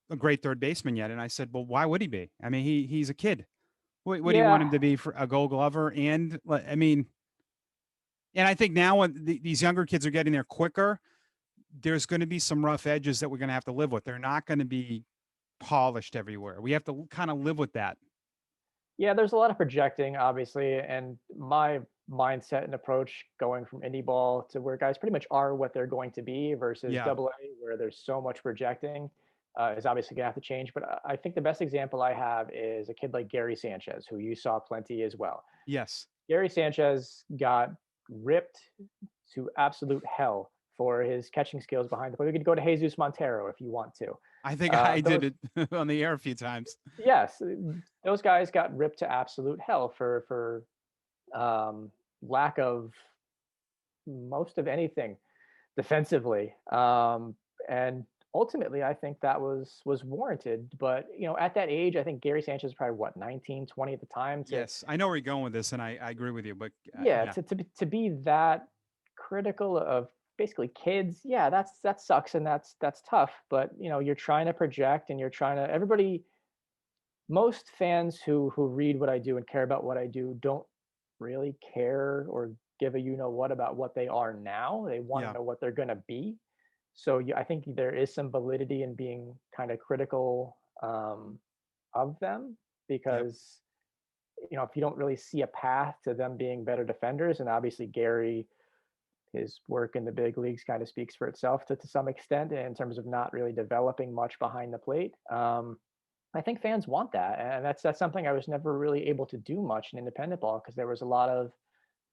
a great third baseman yet. And I said, well, why would he be? I mean, he's a kid. What do you want Yeah. him to be for a gold glover? And I mean, and I think now when these younger kids are getting there quicker, there's going to be some rough edges that we're going to have to live with. They're not going to be polished everywhere. We have to kind of live with that. Yeah, there's a lot of projecting, obviously, and my mindset and approach going from indie ball to where guys pretty much are what they're going to be versus Yeah. double A, where there's so much projecting, is obviously going to have to change. But I think the best example I have is a kid like Gary Sanchez, who you saw plenty as well. Yes. Gary Sanchez got ripped to absolute hell for his catching skills behind the plate. We could go to Jesus Montero if you want to. I think I did Those it on the air a few times. Yes, those guys got ripped to absolute hell for lack of most of anything defensively. And ultimately, I think that was warranted. But at that age, I think Gary Sanchez was probably what 19, 20 at the time. To Yes. I know where you're going with this, and I agree with you. But Yeah, yeah. to be that critical of basically kids, yeah, that sucks and that's tough. But you're trying to project and you're trying to everybody most fans who read what I do and care about what I do don't really care or give a what about what they are now. They want to Yeah. know what they're going to be. So I think there is some validity in being kind of critical of them Yep. because if you don't really see a path to them being better defenders, and obviously Gary, his work in the big leagues kind of speaks for itself to some extent in terms of not really developing much behind the plate. I think fans want that, and that's something I was never really able to do much in independent ball because there was a lot of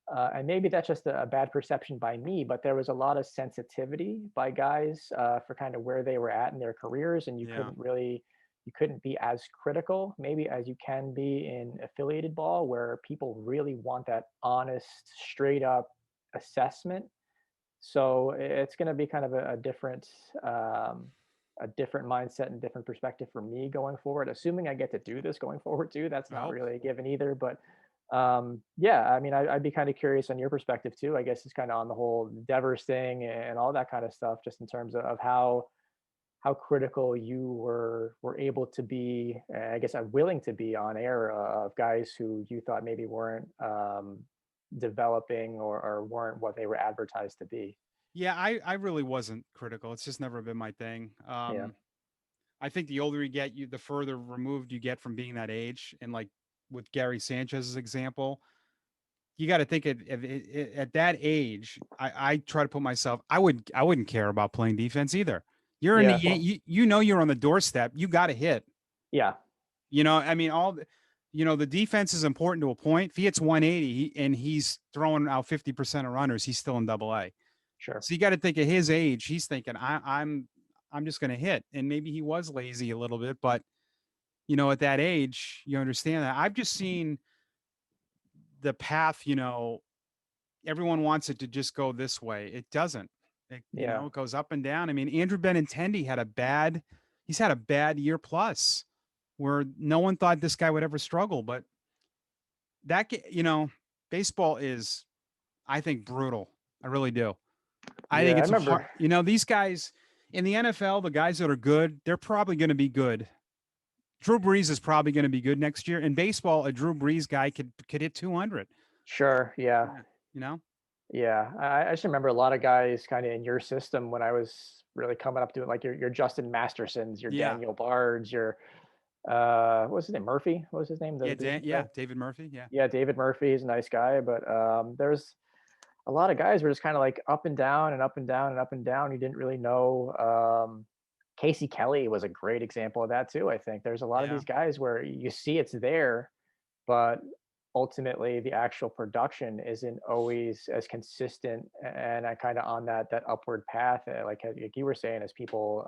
And maybe that's just a bad perception by me, but there was a lot of sensitivity by guys for kind of where they were at in their careers, and Yeah. you couldn't be as critical maybe as you can be in affiliated ball, where people really want that honest, straight up assessment. So it's going to be kind of um, a different mindset and different perspective for me going forward. Assuming I get to do this going forward too, that's I not hope. really a given either. But yeah, I mean, I'd be kind of curious on your perspective too. I guess it's kind of on the whole Devers thing and all that kind of stuff, just in terms of how critical you were able to be. I guess I'm willing to be on air of guys who you thought maybe weren't developing or weren't what they were advertised to be. Yeah, I really wasn't critical. It's just never been my thing. Yeah. I think the older you get, the further removed you get from being that age. And like with Gary Sanchez's example, you got to think at that age. I try to put myself. I wouldn't care about playing defense either. You're in the Yeah. Well, you know you're on the doorstep. You got to hit. yeah, I mean the defense is important to a point. If he hits 180 and he's throwing out 50% of runners, he's still in Double A. sure. So you got to think at his age, he's thinking, I'm just going to hit. And maybe he was lazy a little bit, but at that age, you understand that. I've just seen the path. Everyone wants it to just go this way. It doesn't. Yeah. It goes up and down. I mean, Andrew Benintendi he's had a bad year plus, where no one thought this guy would ever struggle. But baseball is, I think, brutal. I really do. I Yeah. think I it's a hard, remember. these guys in the NFL, the guys that are good, they're probably going to be good. Drew Brees is probably going to be good next year. In baseball, a Drew Brees guy could hit 200. Sure. Yeah. Yeah. You know? Yeah. I just remember a lot of guys kind of in your system when I was really coming up doing like your Justin Mastersons, your Yeah. Daniel Bards, your what was his name? Murphy? What was his name? Yeah, The David Murphy. Yeah. yeah, David Murphy is a nice guy, but there's a lot of guys were just kind of like up and down and up and down and up and down. You didn't really know. Casey Kelly was a great example of that too. I think there's a lot of Yeah. these guys where you see it's there, but ultimately the actual production isn't always as consistent and I kind of on that upward path, like you were saying, as people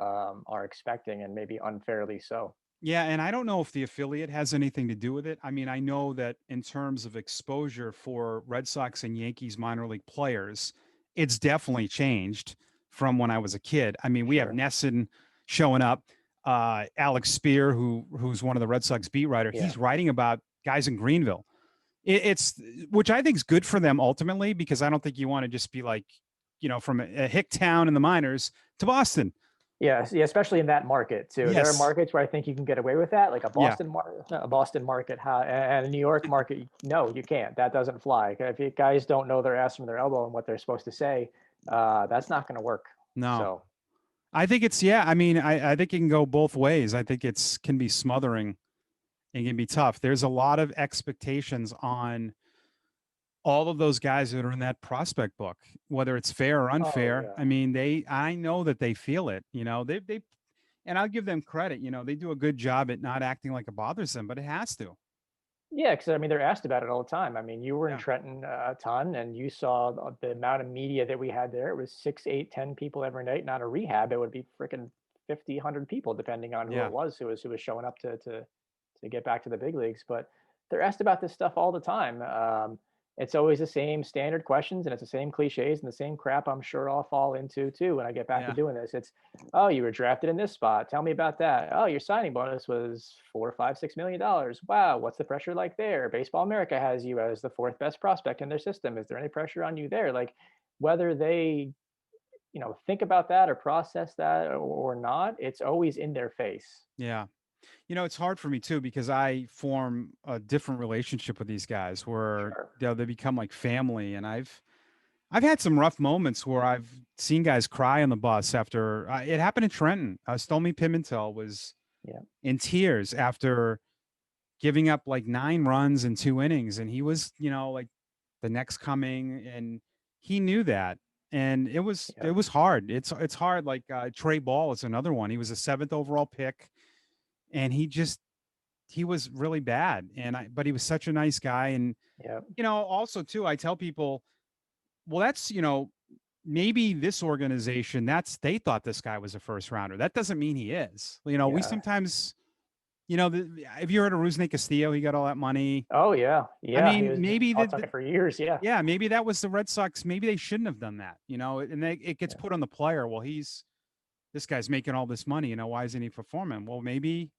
are expecting, and maybe unfairly so. Yeah, and I don't know if the affiliate has anything to do with it. I mean, I know that in terms of exposure for Red Sox and Yankees minor league players, it's definitely changed from when I was a kid. I mean, we have Sure. Nesson showing up, Alex Spear, who's one of the Red Sox beat writer. Yeah. He's writing about guys in Greenville. It's which I think is good for them ultimately, because I don't think you want to just be like, from a hick town in the minors to Boston. Yes, yeah, especially in that market too. There are Yes. markets where I think you can get away with that, like Yeah. A Boston market, and a New York market. No, you can't. That doesn't fly. If you guys don't know their ass from their elbow and what they're supposed to say, that's not going to work. No. So I think it's yeah. I mean, I think it can go both ways. I think it's can be smothering and can be tough. There's a lot of expectations on all of those guys that are in that prospect book, whether it's fair or oh unfair. yeah. I mean, I know that they feel it. And I'll give them credit. They do a good job at not acting like it bothers them, but it has to. Yeah, because I mean, they're asked about it all the time. I mean, you were in Yeah. Trenton a ton, and you saw the amount of media that we had there. It was 6, 8, 10 people every night. Not a rehab. It would be freaking 50, 100 people, depending on who it Yeah. was who was showing up to get back to the big leagues. But they're asked about this stuff all the time. It's always the same standard questions, and it's the same cliches and the same crap. I'm sure I'll fall into too when I get back to Yeah. doing this. It's, oh, you were drafted in this spot. Tell me about that. Oh, your signing bonus was 4, 5, 6 million dollars. Wow, what's the pressure like there? Baseball America has you as the fourth best prospect in their system. Is there any pressure on you there? Like, whether they think about that or process that or not, it's always in their face. Yeah. It's hard for me too, because I form a different relationship with these guys where Sure. they become like family. And I've had some rough moments where I've seen guys cry on the bus after it happened in Trenton. Stomy Pimentel was Yeah. in tears after giving up like 9 runs in 2 innings. And he was, like the next coming, and he knew that. And it was Yeah. it was hard. It's hard. Like Trey Ball is another one. He was a seventh overall pick, and he just he was really bad, but he was such a nice guy. And Yeah. also too, I tell people, well, that's maybe this organization, they thought this guy was a first rounder. That doesn't mean he is. We Yeah. sometimes, have you heard of Rusney Castillo? He got all that money. Oh yeah. I Yeah. He mean, was maybe on it for years. Yeah. yeah, maybe that was the Red Sox. Maybe they shouldn't have done that, and it gets Yeah. put on the player. Well, this guy's making all this money, why isn't he performing? Well, maybe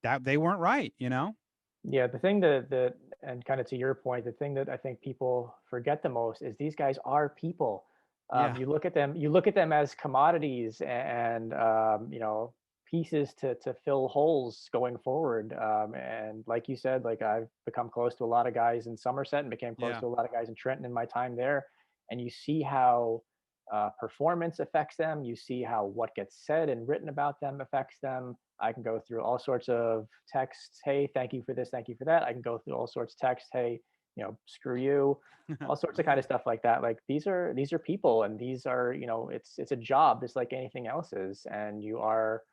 that they weren't right. Yeah, the thing that and kind of to your point, the thing that I think people forget the most is these guys are people. Yeah. You look at them as commodities and pieces to fill holes going forward. And like you said, like I've become close to a lot of guys in Somerset and became close Yeah. to a lot of guys in Trenton in my time there, and you see how performance affects them. You see how what gets said and written about them affects them. I can go through all sorts of texts. Hey, thank you for this. Thank you for that. I can go through all sorts of texts. Hey, screw you. All sorts of kind of stuff like that. Like these are people, and these are it's a job just like anything else is, and you're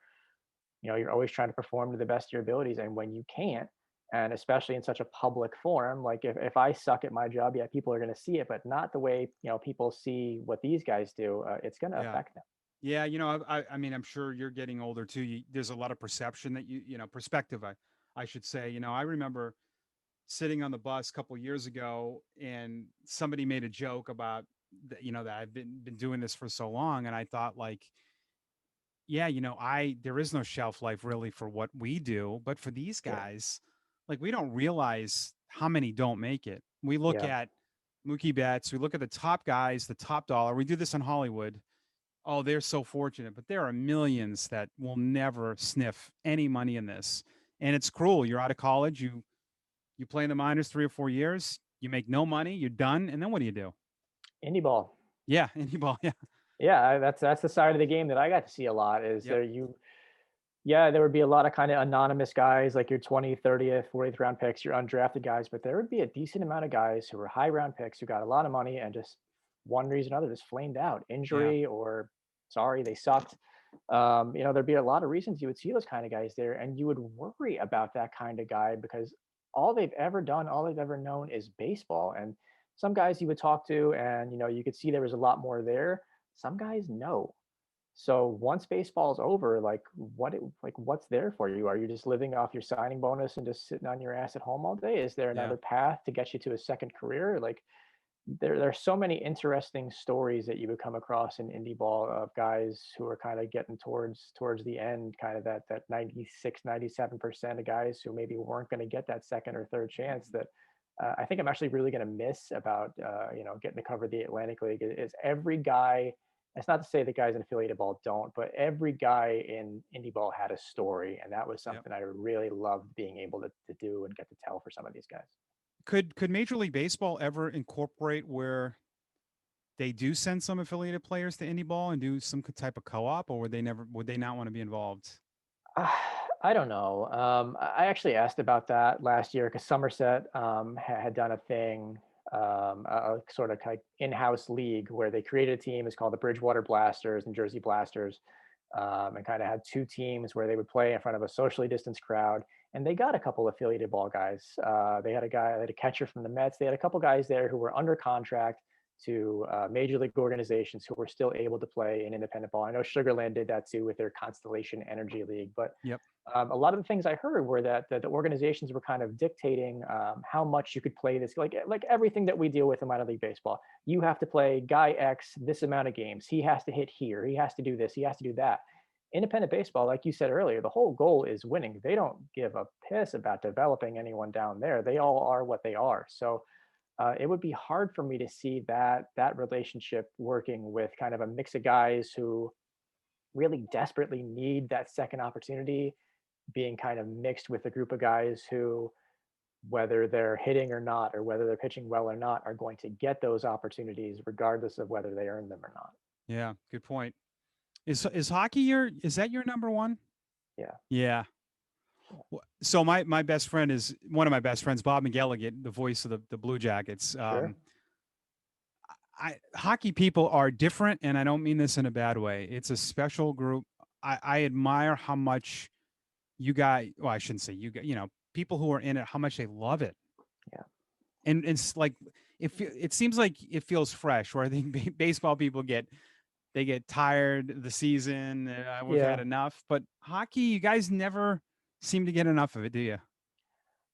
always trying to perform to the best of your abilities, and when you can't, and especially in such a public forum, like if I suck at my job, yeah, people are going to see it, but not the way people see what these guys do. It's going to Yeah. affect them. Yeah, I mean, I'm sure you're getting older too. There's a lot of perception that perspective. I should say. I remember sitting on the bus a couple years ago, and somebody made a joke about that I've been doing this for so long, and I thought like, yeah, there is no shelf life really for what we do, but for these Yeah. guys, like we don't realize how many don't make it. We look Yeah. at Mookie Betts, we look at the top guys, the top dollar. We do this in Hollywood. Oh, they're so fortunate, but there are millions that will never sniff any money in this. And it's cruel. You're out of college, you play in the minors 3 or 4 years, you make no money, you're done, and then what do you do? Indie ball. Yeah, any ball. Yeah, Yeah, that's the side of the game that I got to see a lot. Is yep, there you Yeah, there would be a lot of kind of anonymous guys like your 20th, 30th, 40th round picks, your undrafted guys, but there would be a decent amount of guys who were high round picks who got a lot of money and just one reason or another just flamed out, yeah, injury or sorry, they sucked. There'd be a lot of reasons you would see those kind of guys there, and you would worry about that kind of guy because all they've ever done, all they've ever known is baseball. And some guys you would talk to, and you could see there was a lot more there. Some guys no. So once baseball's over, what's there for you? Are you just living off your signing bonus and just sitting on your ass at home all day? Is there yeah, another path to get you to a second career? Like there are so many interesting stories that you would come across in indie ball of guys who are kind of getting towards the end, kind of that 96, 97% of guys who maybe weren't going to get that second or third chance that I think I'm actually really going to miss about getting to cover the Atlantic League is every guy. It's not to say that guys in affiliated ball don't, but every guy in indie ball had a story, and that was yep. something I really loved being able to do and get to tell for some of these guys. Could Major League Baseball ever incorporate where they do send some affiliated players to indie ball and do some type of co-op, or would they not want to be involved? I don't know. I actually asked about that last year because Somerset had done a thing, a sort of like in-house league where they created a team. It's called the Bridgewater Blasters and Jersey Blasters, and kind of had two teams where they would play in front of a socially distanced crowd. And they got a couple affiliated ball guys. They had a catcher from the Mets. They had a couple guys there who were under contract to major league organizations who were still able to play in independent ball. I know Sugarland did that too with their Constellation Energy League, but Yep. a lot of the things I heard were that the organizations were kind of dictating how much you could play this, like everything that we deal with in minor league baseball. You have to play guy X this amount of games. He has to hit here. He has to do this. He has to do that. Independent baseball, like you said earlier, the whole goal is winning. They don't give a piss about developing anyone down there. They all are what they are. So it would be hard for me to see that relationship working with kind of a mix of guys who really desperately need that second opportunity being kind of mixed with a group of guys who, whether they're hitting or not, or whether they're pitching well or not, are going to get those opportunities regardless of whether they earn them or not. Yeah, good point. Is hockey is that your number one? Yeah. Yeah. So my best friend is one of my best friends, Bob McGilligan, the voice of the Blue Jackets. Sure. Hockey people are different, and I don't mean this in a bad way. It's a special group. I admire how much well, I shouldn't say people who are in it, how much they love it. Yeah. And it's like it seems like it feels fresh. Where I think baseball people they get tired of the season. We've had Yeah. enough. But hockey, you guys never seem to get enough of it, do you?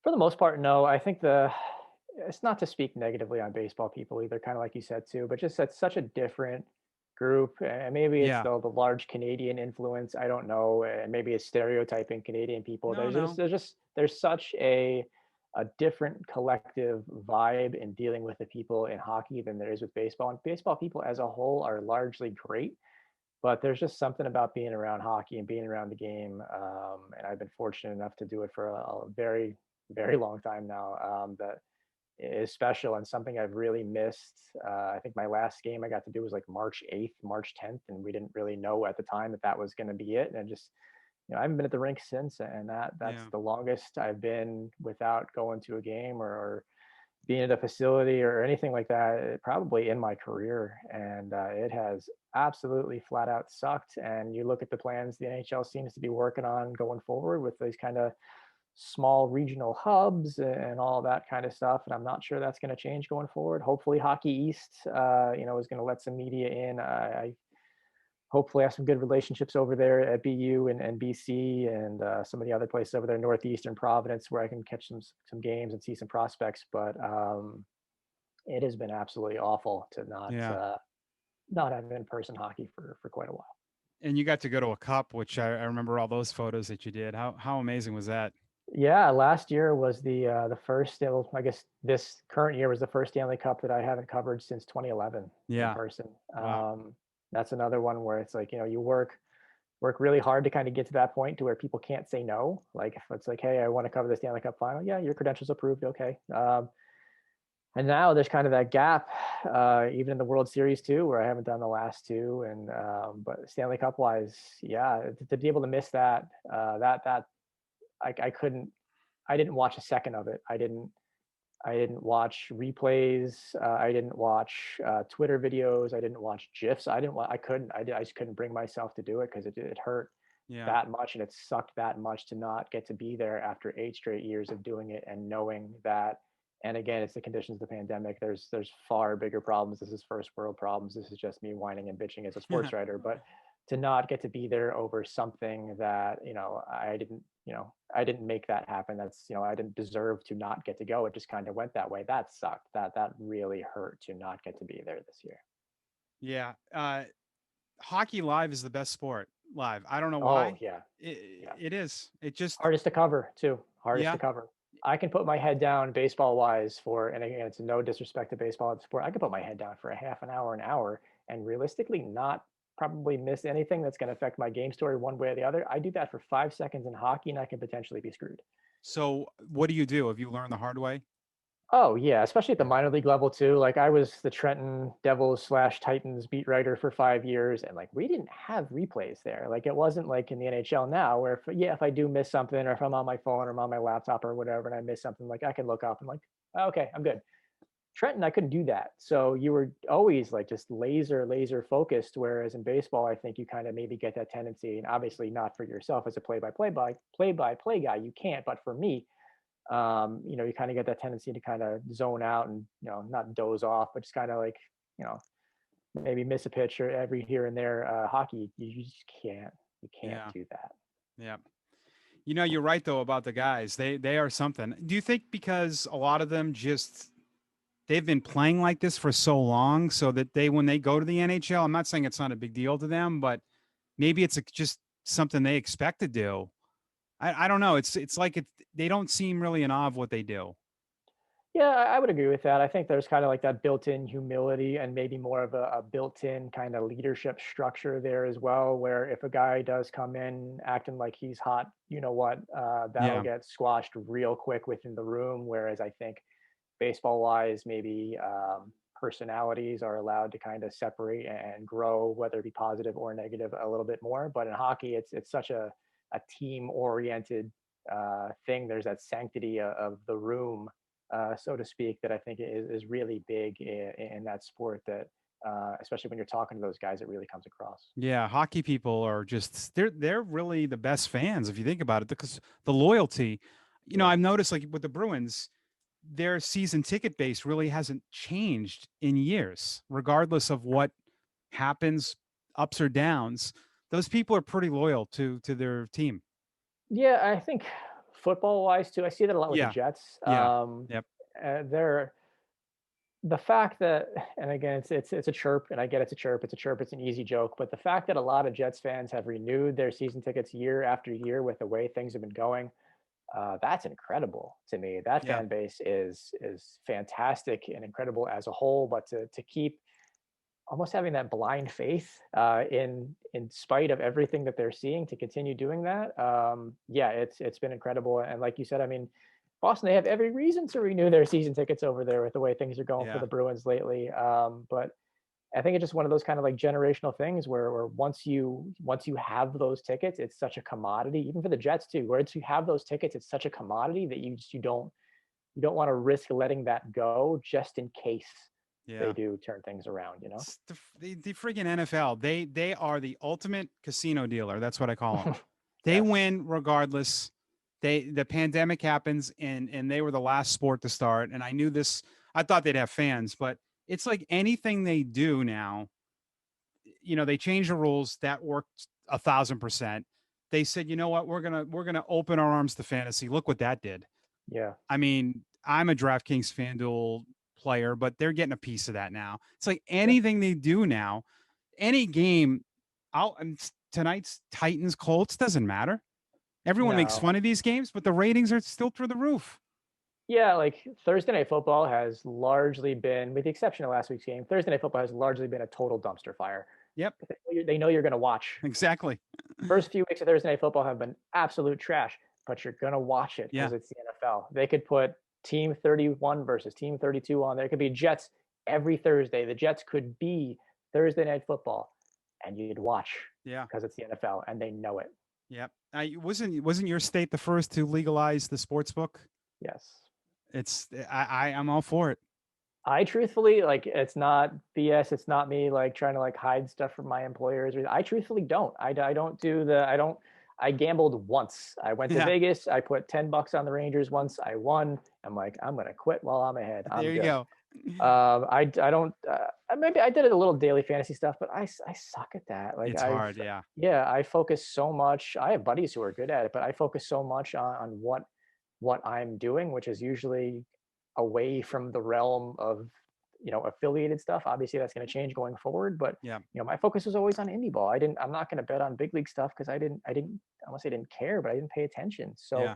For the most part, no. I think it's not to speak negatively on baseball people either, kind of like you said too, but just that's such a different group. And maybe it's Yeah. the large Canadian influence. I don't know. And maybe it's stereotyping Canadian people. No, no. There's such a different collective vibe in dealing with the people in hockey than there is with baseball. And baseball people as a whole are largely great, but there's just something about being around hockey and being around the game. And I've been fortunate enough to do it for a very, very long time now. That is special and something I've really missed. I think my last game I got to do was like March 8th, March 10th, and we didn't really know at the time that that was going to be it. And just, I haven't been at the rink since, and that's Yeah. the longest I've been without going to a game or being at a facility or anything like that, probably in my career. And it has absolutely flat out sucked. And you look at the plans the NHL seems to be working on going forward with these kind of small regional hubs and all that kind of stuff. And I'm not sure that's going to change going forward. Hopefully, Hockey East, is going to let some media in. I hopefully have some good relationships over there at BU and BC and some of the other places over there, Northeastern Providence, where I can catch some games and see some prospects. But it has been absolutely awful to Yeah. not have in person hockey for quite a while. And you got to go to a cup, which I remember all those photos that you did. How amazing was that? Yeah, last year was the first. Well, I guess this current year was the first Stanley Cup that I haven't covered since 2011 in Yeah. person. Wow. That's another one where it's like you work really hard to kind of get to that point to where people can't say no. Like if it's like, hey, I want to cover the Stanley Cup final. Yeah, your credentials approved. Okay. And now there's kind of that gap, even in the World Series too, where I haven't done the last two. And but Stanley Cup wise, yeah, to be able to miss that, that I couldn't. I didn't watch a second of it. I didn't watch replays. I didn't watch Twitter videos. I didn't watch GIFs. I didn't. I couldn't. I just couldn't bring myself to do it because it hurt Yeah. that much and it sucked that much to not get to be there after 8 straight years of doing it and knowing that. And again, it's the conditions of the pandemic. There's far bigger problems. This is first world problems. This is just me whining and bitching as a sports writer. But to not get to be there over something that I didn't make that happen. That's I didn't deserve to not get to go. It just kind of went that way. That sucked. That really hurt to not get to be there this year. Yeah. Hockey live is the best sport live. I don't know Oh why. yeah, It, yeah. it is. It just, Hardest to cover too. Hardest to yeah. cover. I can put my head down baseball wise for, and again, it's no disrespect to baseball, it's sport. I can put my head down for a half an hour, and realistically not probably miss anything that's going to affect my game story one way or the other. I do that for 5 seconds in hockey, and I can potentially be screwed. So what do you do? Have you learned the hard way? Oh yeah, especially at the minor league level too. Like I was the Trenton Devils slash Titans beat writer for 5 years, and like we didn't have replays there. Like it wasn't like in the NHL now, where if I do miss something, or if I'm on my phone or I'm on my laptop or whatever, and I miss something, like I can look up and like, oh, okay, I'm good. Trenton, I couldn't do that. So you were always like just laser focused. Whereas in baseball, I think you kind of maybe get that tendency, and obviously not for yourself as a play by play guy, you can't. But for me, you kind of get that tendency to kind of zone out and not doze off, but just kind of like you know maybe miss a pitch or every here and there. Hockey, you just can't Yeah. do that. Yeah. You're right though about the guys. They are something. Do you think because a lot of them just they've been playing like this for so long so that when they go to the NHL, I'm not saying it's not a big deal to them, but maybe it's just something they expect to do. I don't know. It's like they don't seem really in awe of what they do. Yeah, I would agree with that. I think there's kind of like that built-in humility and maybe more of a built-in kind of leadership structure there as well, where if a guy does come in acting like he's hot, you know what, that'll Yeah. get squashed real quick within the room. Whereas I think baseball wise, maybe personalities are allowed to kind of separate and grow, whether it be positive or negative, a little bit more. But in hockey, it's such a team oriented thing. There's that sanctity of the room, so to speak, that I think is really big in that sport. That especially when you're talking to those guys, it really comes across. Yeah, hockey people are just they're really the best fans if you think about it because the loyalty. Yeah. I've noticed like with the Bruins, their season ticket base really hasn't changed in years, regardless of what happens, ups or downs. Those people are pretty loyal to their team. Yeah, I think football wise too, I see that a lot with the Yeah, Jets. yeah, yep, They're the fact that, and again, it's a chirp, and I get it's a chirp, it's a chirp, it's an easy joke, but the fact that a lot of Jets fans have renewed their season tickets year after year with the way things have been going, that's incredible to me. That yeah, fan base is fantastic and incredible as a whole, but to keep almost having that blind faith in spite of everything that they're seeing to continue doing that. Yeah, it's been incredible. And like you said, I mean, Boston, they have every reason to renew their season tickets over there with the way things are going for yeah, the Bruins lately. But I think it's just one of those kind of like generational things where once you have those tickets, it's such a commodity. Even for the Jets too, where once you have those tickets, it's such a commodity that you don't want to risk letting that go just in case they yeah. do turn things around. You know. It's the freaking NFL. They are the ultimate casino dealer. That's what I call them. They Yes. win regardless. The pandemic happens and they were the last sport to start. And I knew this. I thought they'd have fans, but it's like anything they do now. They change the rules. That worked 1,000%. They said, you know what, we're gonna open our arms to fantasy. Look what that did. Yeah. I mean, I'm a DraftKings FanDuel player, but they're getting a piece of that now. It's like Yeah. anything they do now, any game, tonight's Titans Colts doesn't matter. Everyone makes No. fun of these games, but the ratings are still through the roof. Yeah, like Thursday night football has largely been, with the exception of last week's game, Thursday night football has largely been a total dumpster fire. Yep, They know you're going to watch. exactly. First few weeks of Thursday night football have been absolute trash, but you're going to watch it because Yeah, it's the NFL. They could put Team 31 versus Team 32 on there. It could be Jets every Thursday. The Jets could be Thursday night football, and you'd watch yeah, because it's the NFL, and they know it. yep. I wasn't your state the first to legalize the sports book? Yes. I'm all for it. I truthfully like it's not BS. It's not me like trying to like hide stuff from my employers. I truthfully don't. I don't do the. I don't. I gambled once. I went to Yeah, Vegas. I put $10 on the Rangers once. I won. I'm like I'm gonna quit while I'm ahead. I'm there you good. go. I don't. Maybe I did it a little daily fantasy stuff, but I suck at that. Like It's hard, yeah. yeah, I focus so much. I have buddies who are good at it, but I focus so much on what I'm doing, which is usually away from the realm of affiliated stuff. Obviously, that's going to change going forward, but Yeah, my focus was always on indie ball. I'm not going to bet on big league stuff because I won't say I didn't care, but I didn't pay attention. So yeah.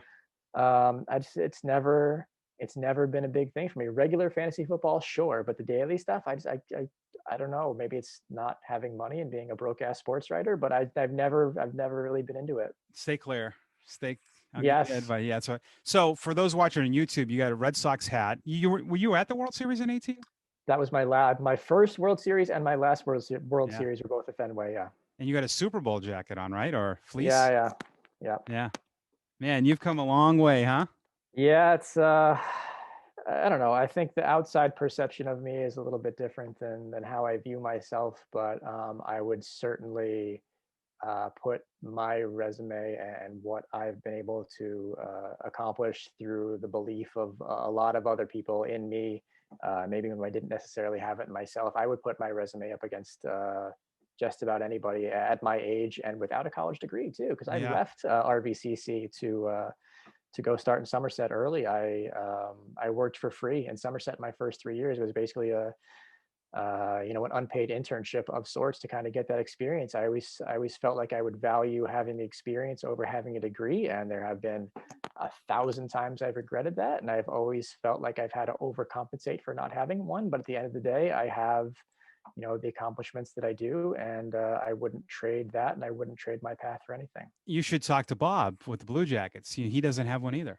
it's never been a big thing for me. Regular fantasy football, sure, but the daily stuff, I don't know. Maybe it's not having money and being a broke ass sports writer, but I've never really been into it. Stay clear. Stay. I'll give you that Yes, advice. Yeah. So for those watching on YouTube, you got a Red Sox hat. Were you at the World Series in 18? that was my lab. My first World Series and my last World Yeah. Series were both at Fenway. Yeah, And you got a Super Bowl jacket on, right? Or yeah, fleece? yeah, yeah, Yeah. Man, you've come a long way, huh? yeah. It's I don't know. I think the outside perception of me is a little bit different than how I view myself, but I would certainly put my resume and what I've been able to accomplish through the belief of a lot of other people in me. Maybe when I didn't necessarily have it in myself, I would put my resume up against just about anybody at my age and without a college degree too, because I Yeah. left RVCC to go start in Somerset early. I worked for free in Somerset my first 3 years. It was basically an unpaid internship of sorts to kind of get that experience. I always felt like I would value having the experience over having a degree, and there have been 1,000 times I've regretted that, and I've always felt like I've had to overcompensate for not having one. But at the end of the day, I have the accomplishments that I do, and I wouldn't trade that, and I wouldn't trade my path for anything. You should talk to Bob with the Blue Jackets. He doesn't have one either.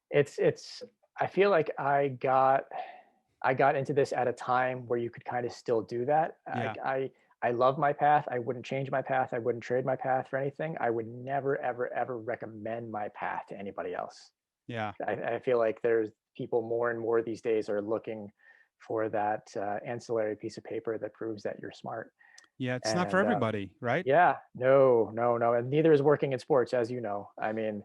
It's I feel like I got into this at a time where you could kind of still do that. Yeah. I love my path. I wouldn't change my path. I wouldn't trade my path for anything. I would never, ever, ever recommend my path to anybody else. Yeah. I feel like there's people more and more these days are looking for that ancillary piece of paper that proves that you're smart. Yeah, it's not for And everybody, right? yeah, no, no, no, and neither is working in sports, as you know. I mean,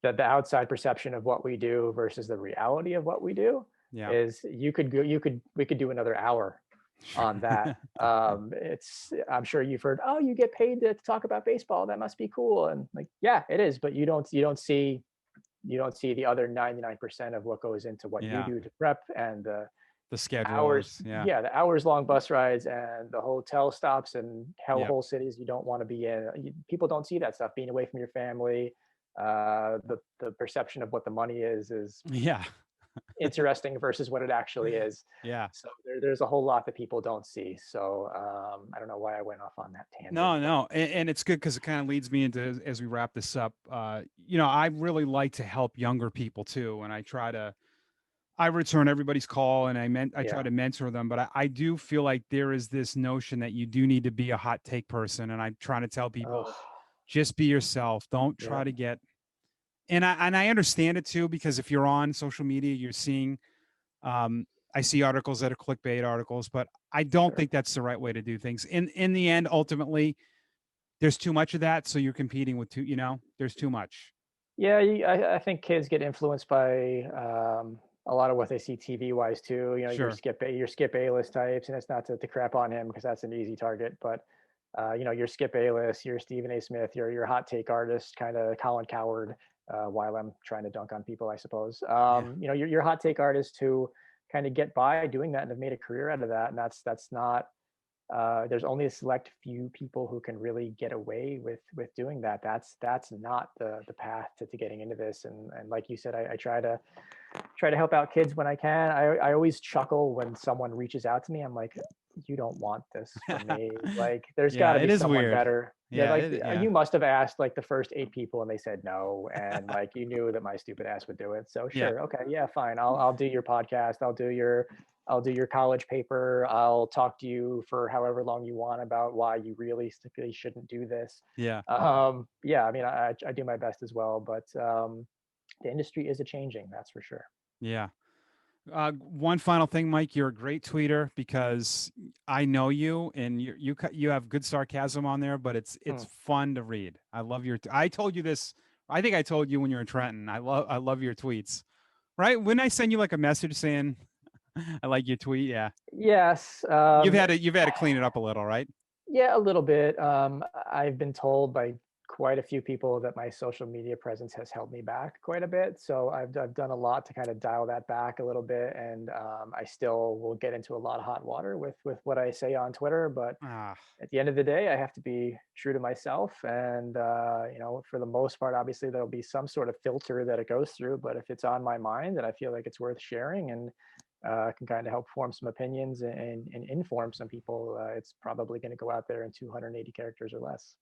the outside perception of what we do versus the reality of what we do Yeah. is we could do another hour on that. It's I'm sure you've heard, oh, you get paid to talk about baseball. That must be cool. And like, yeah, it is, but you don't see the other 99% of what goes into what you Yeah. do to prep and the The hours, schedules. Yeah. yeah, the hours long bus rides and the hotel stops and Yep. hellhole cities you don't want to be in. People don't see that stuff. Being away from your family, the perception of what the money is Yeah. interesting versus what it actually is. Yeah. So there's a whole lot that people don't see. So I don't know why I went off on that tangent, No, but no. And it's good because it kind of leads me into as we wrap this up. I really like to help younger people too. And I return everybody's call and I try yeah. to mentor them, but I do feel like there is this notion that you do need to be a hot take person. And I'm trying to tell Oh, people, just be yourself. Don't yeah. try to get, and I understand it too, because if you're on social media, you're seeing, um, I see articles that are clickbait articles, but I don't Sure. think that's the right way to do things. In the end, ultimately, there's too much of that. So you're competing with there's too much. Yeah, I think kids get influenced by a lot of what they see TV wise too. You know, Sure. Your Skip Bayless types, and it's not to crap on him because that's an easy target, but your Skip Bayless, your Stephen A. Smith, your hot take artist, kind of Colin Coward. While I'm trying to dunk on people, I suppose. Yeah. Your hot take artists who kind of get by doing that and have made a career out of that, and that's not there's only a select few people who can really get away with doing that. That's not the path to getting into this. And like you said, I try to help out kids when I can. I always chuckle when someone reaches out to me. I'm like, you don't want this from me. Like, there's got Yeah, to be it is someone weird. better. Yeah, Yeah, like yeah. you must have asked like the first 8 people and they said no, and like you knew that my stupid ass would do it. So Yeah. sure, okay, yeah, fine. I'll do your podcast. I'll do your college paper. I'll talk to you for however long you want about why you realistically shouldn't do this. Yeah. Yeah, I mean, I do my best as well, but the industry is a changing, that's for sure. Yeah. One final thing, Mike, you're a great tweeter because I know you and you have good sarcasm on there, but it's Hmm. fun to read. I love I told you this. I think I told you when you were in Trenton. I love your tweets. Right? When I send you like a message saying I like your tweet, yeah. Yes. You've had to clean it up a little, right? Yeah, a little bit. I've been told by quite a few people that my social media presence has held me back quite a bit. So I've done a lot to kind of dial that back a little bit, and I still will get into a lot of hot water with what I say on Twitter. But Ah, at the end of the day, I have to be true to myself, and for the most part, obviously there'll be some sort of filter that it goes through. But if it's on my mind and I feel like it's worth sharing, and can kind of help form some opinions and inform some people, it's probably going to go out there in 280 characters or less.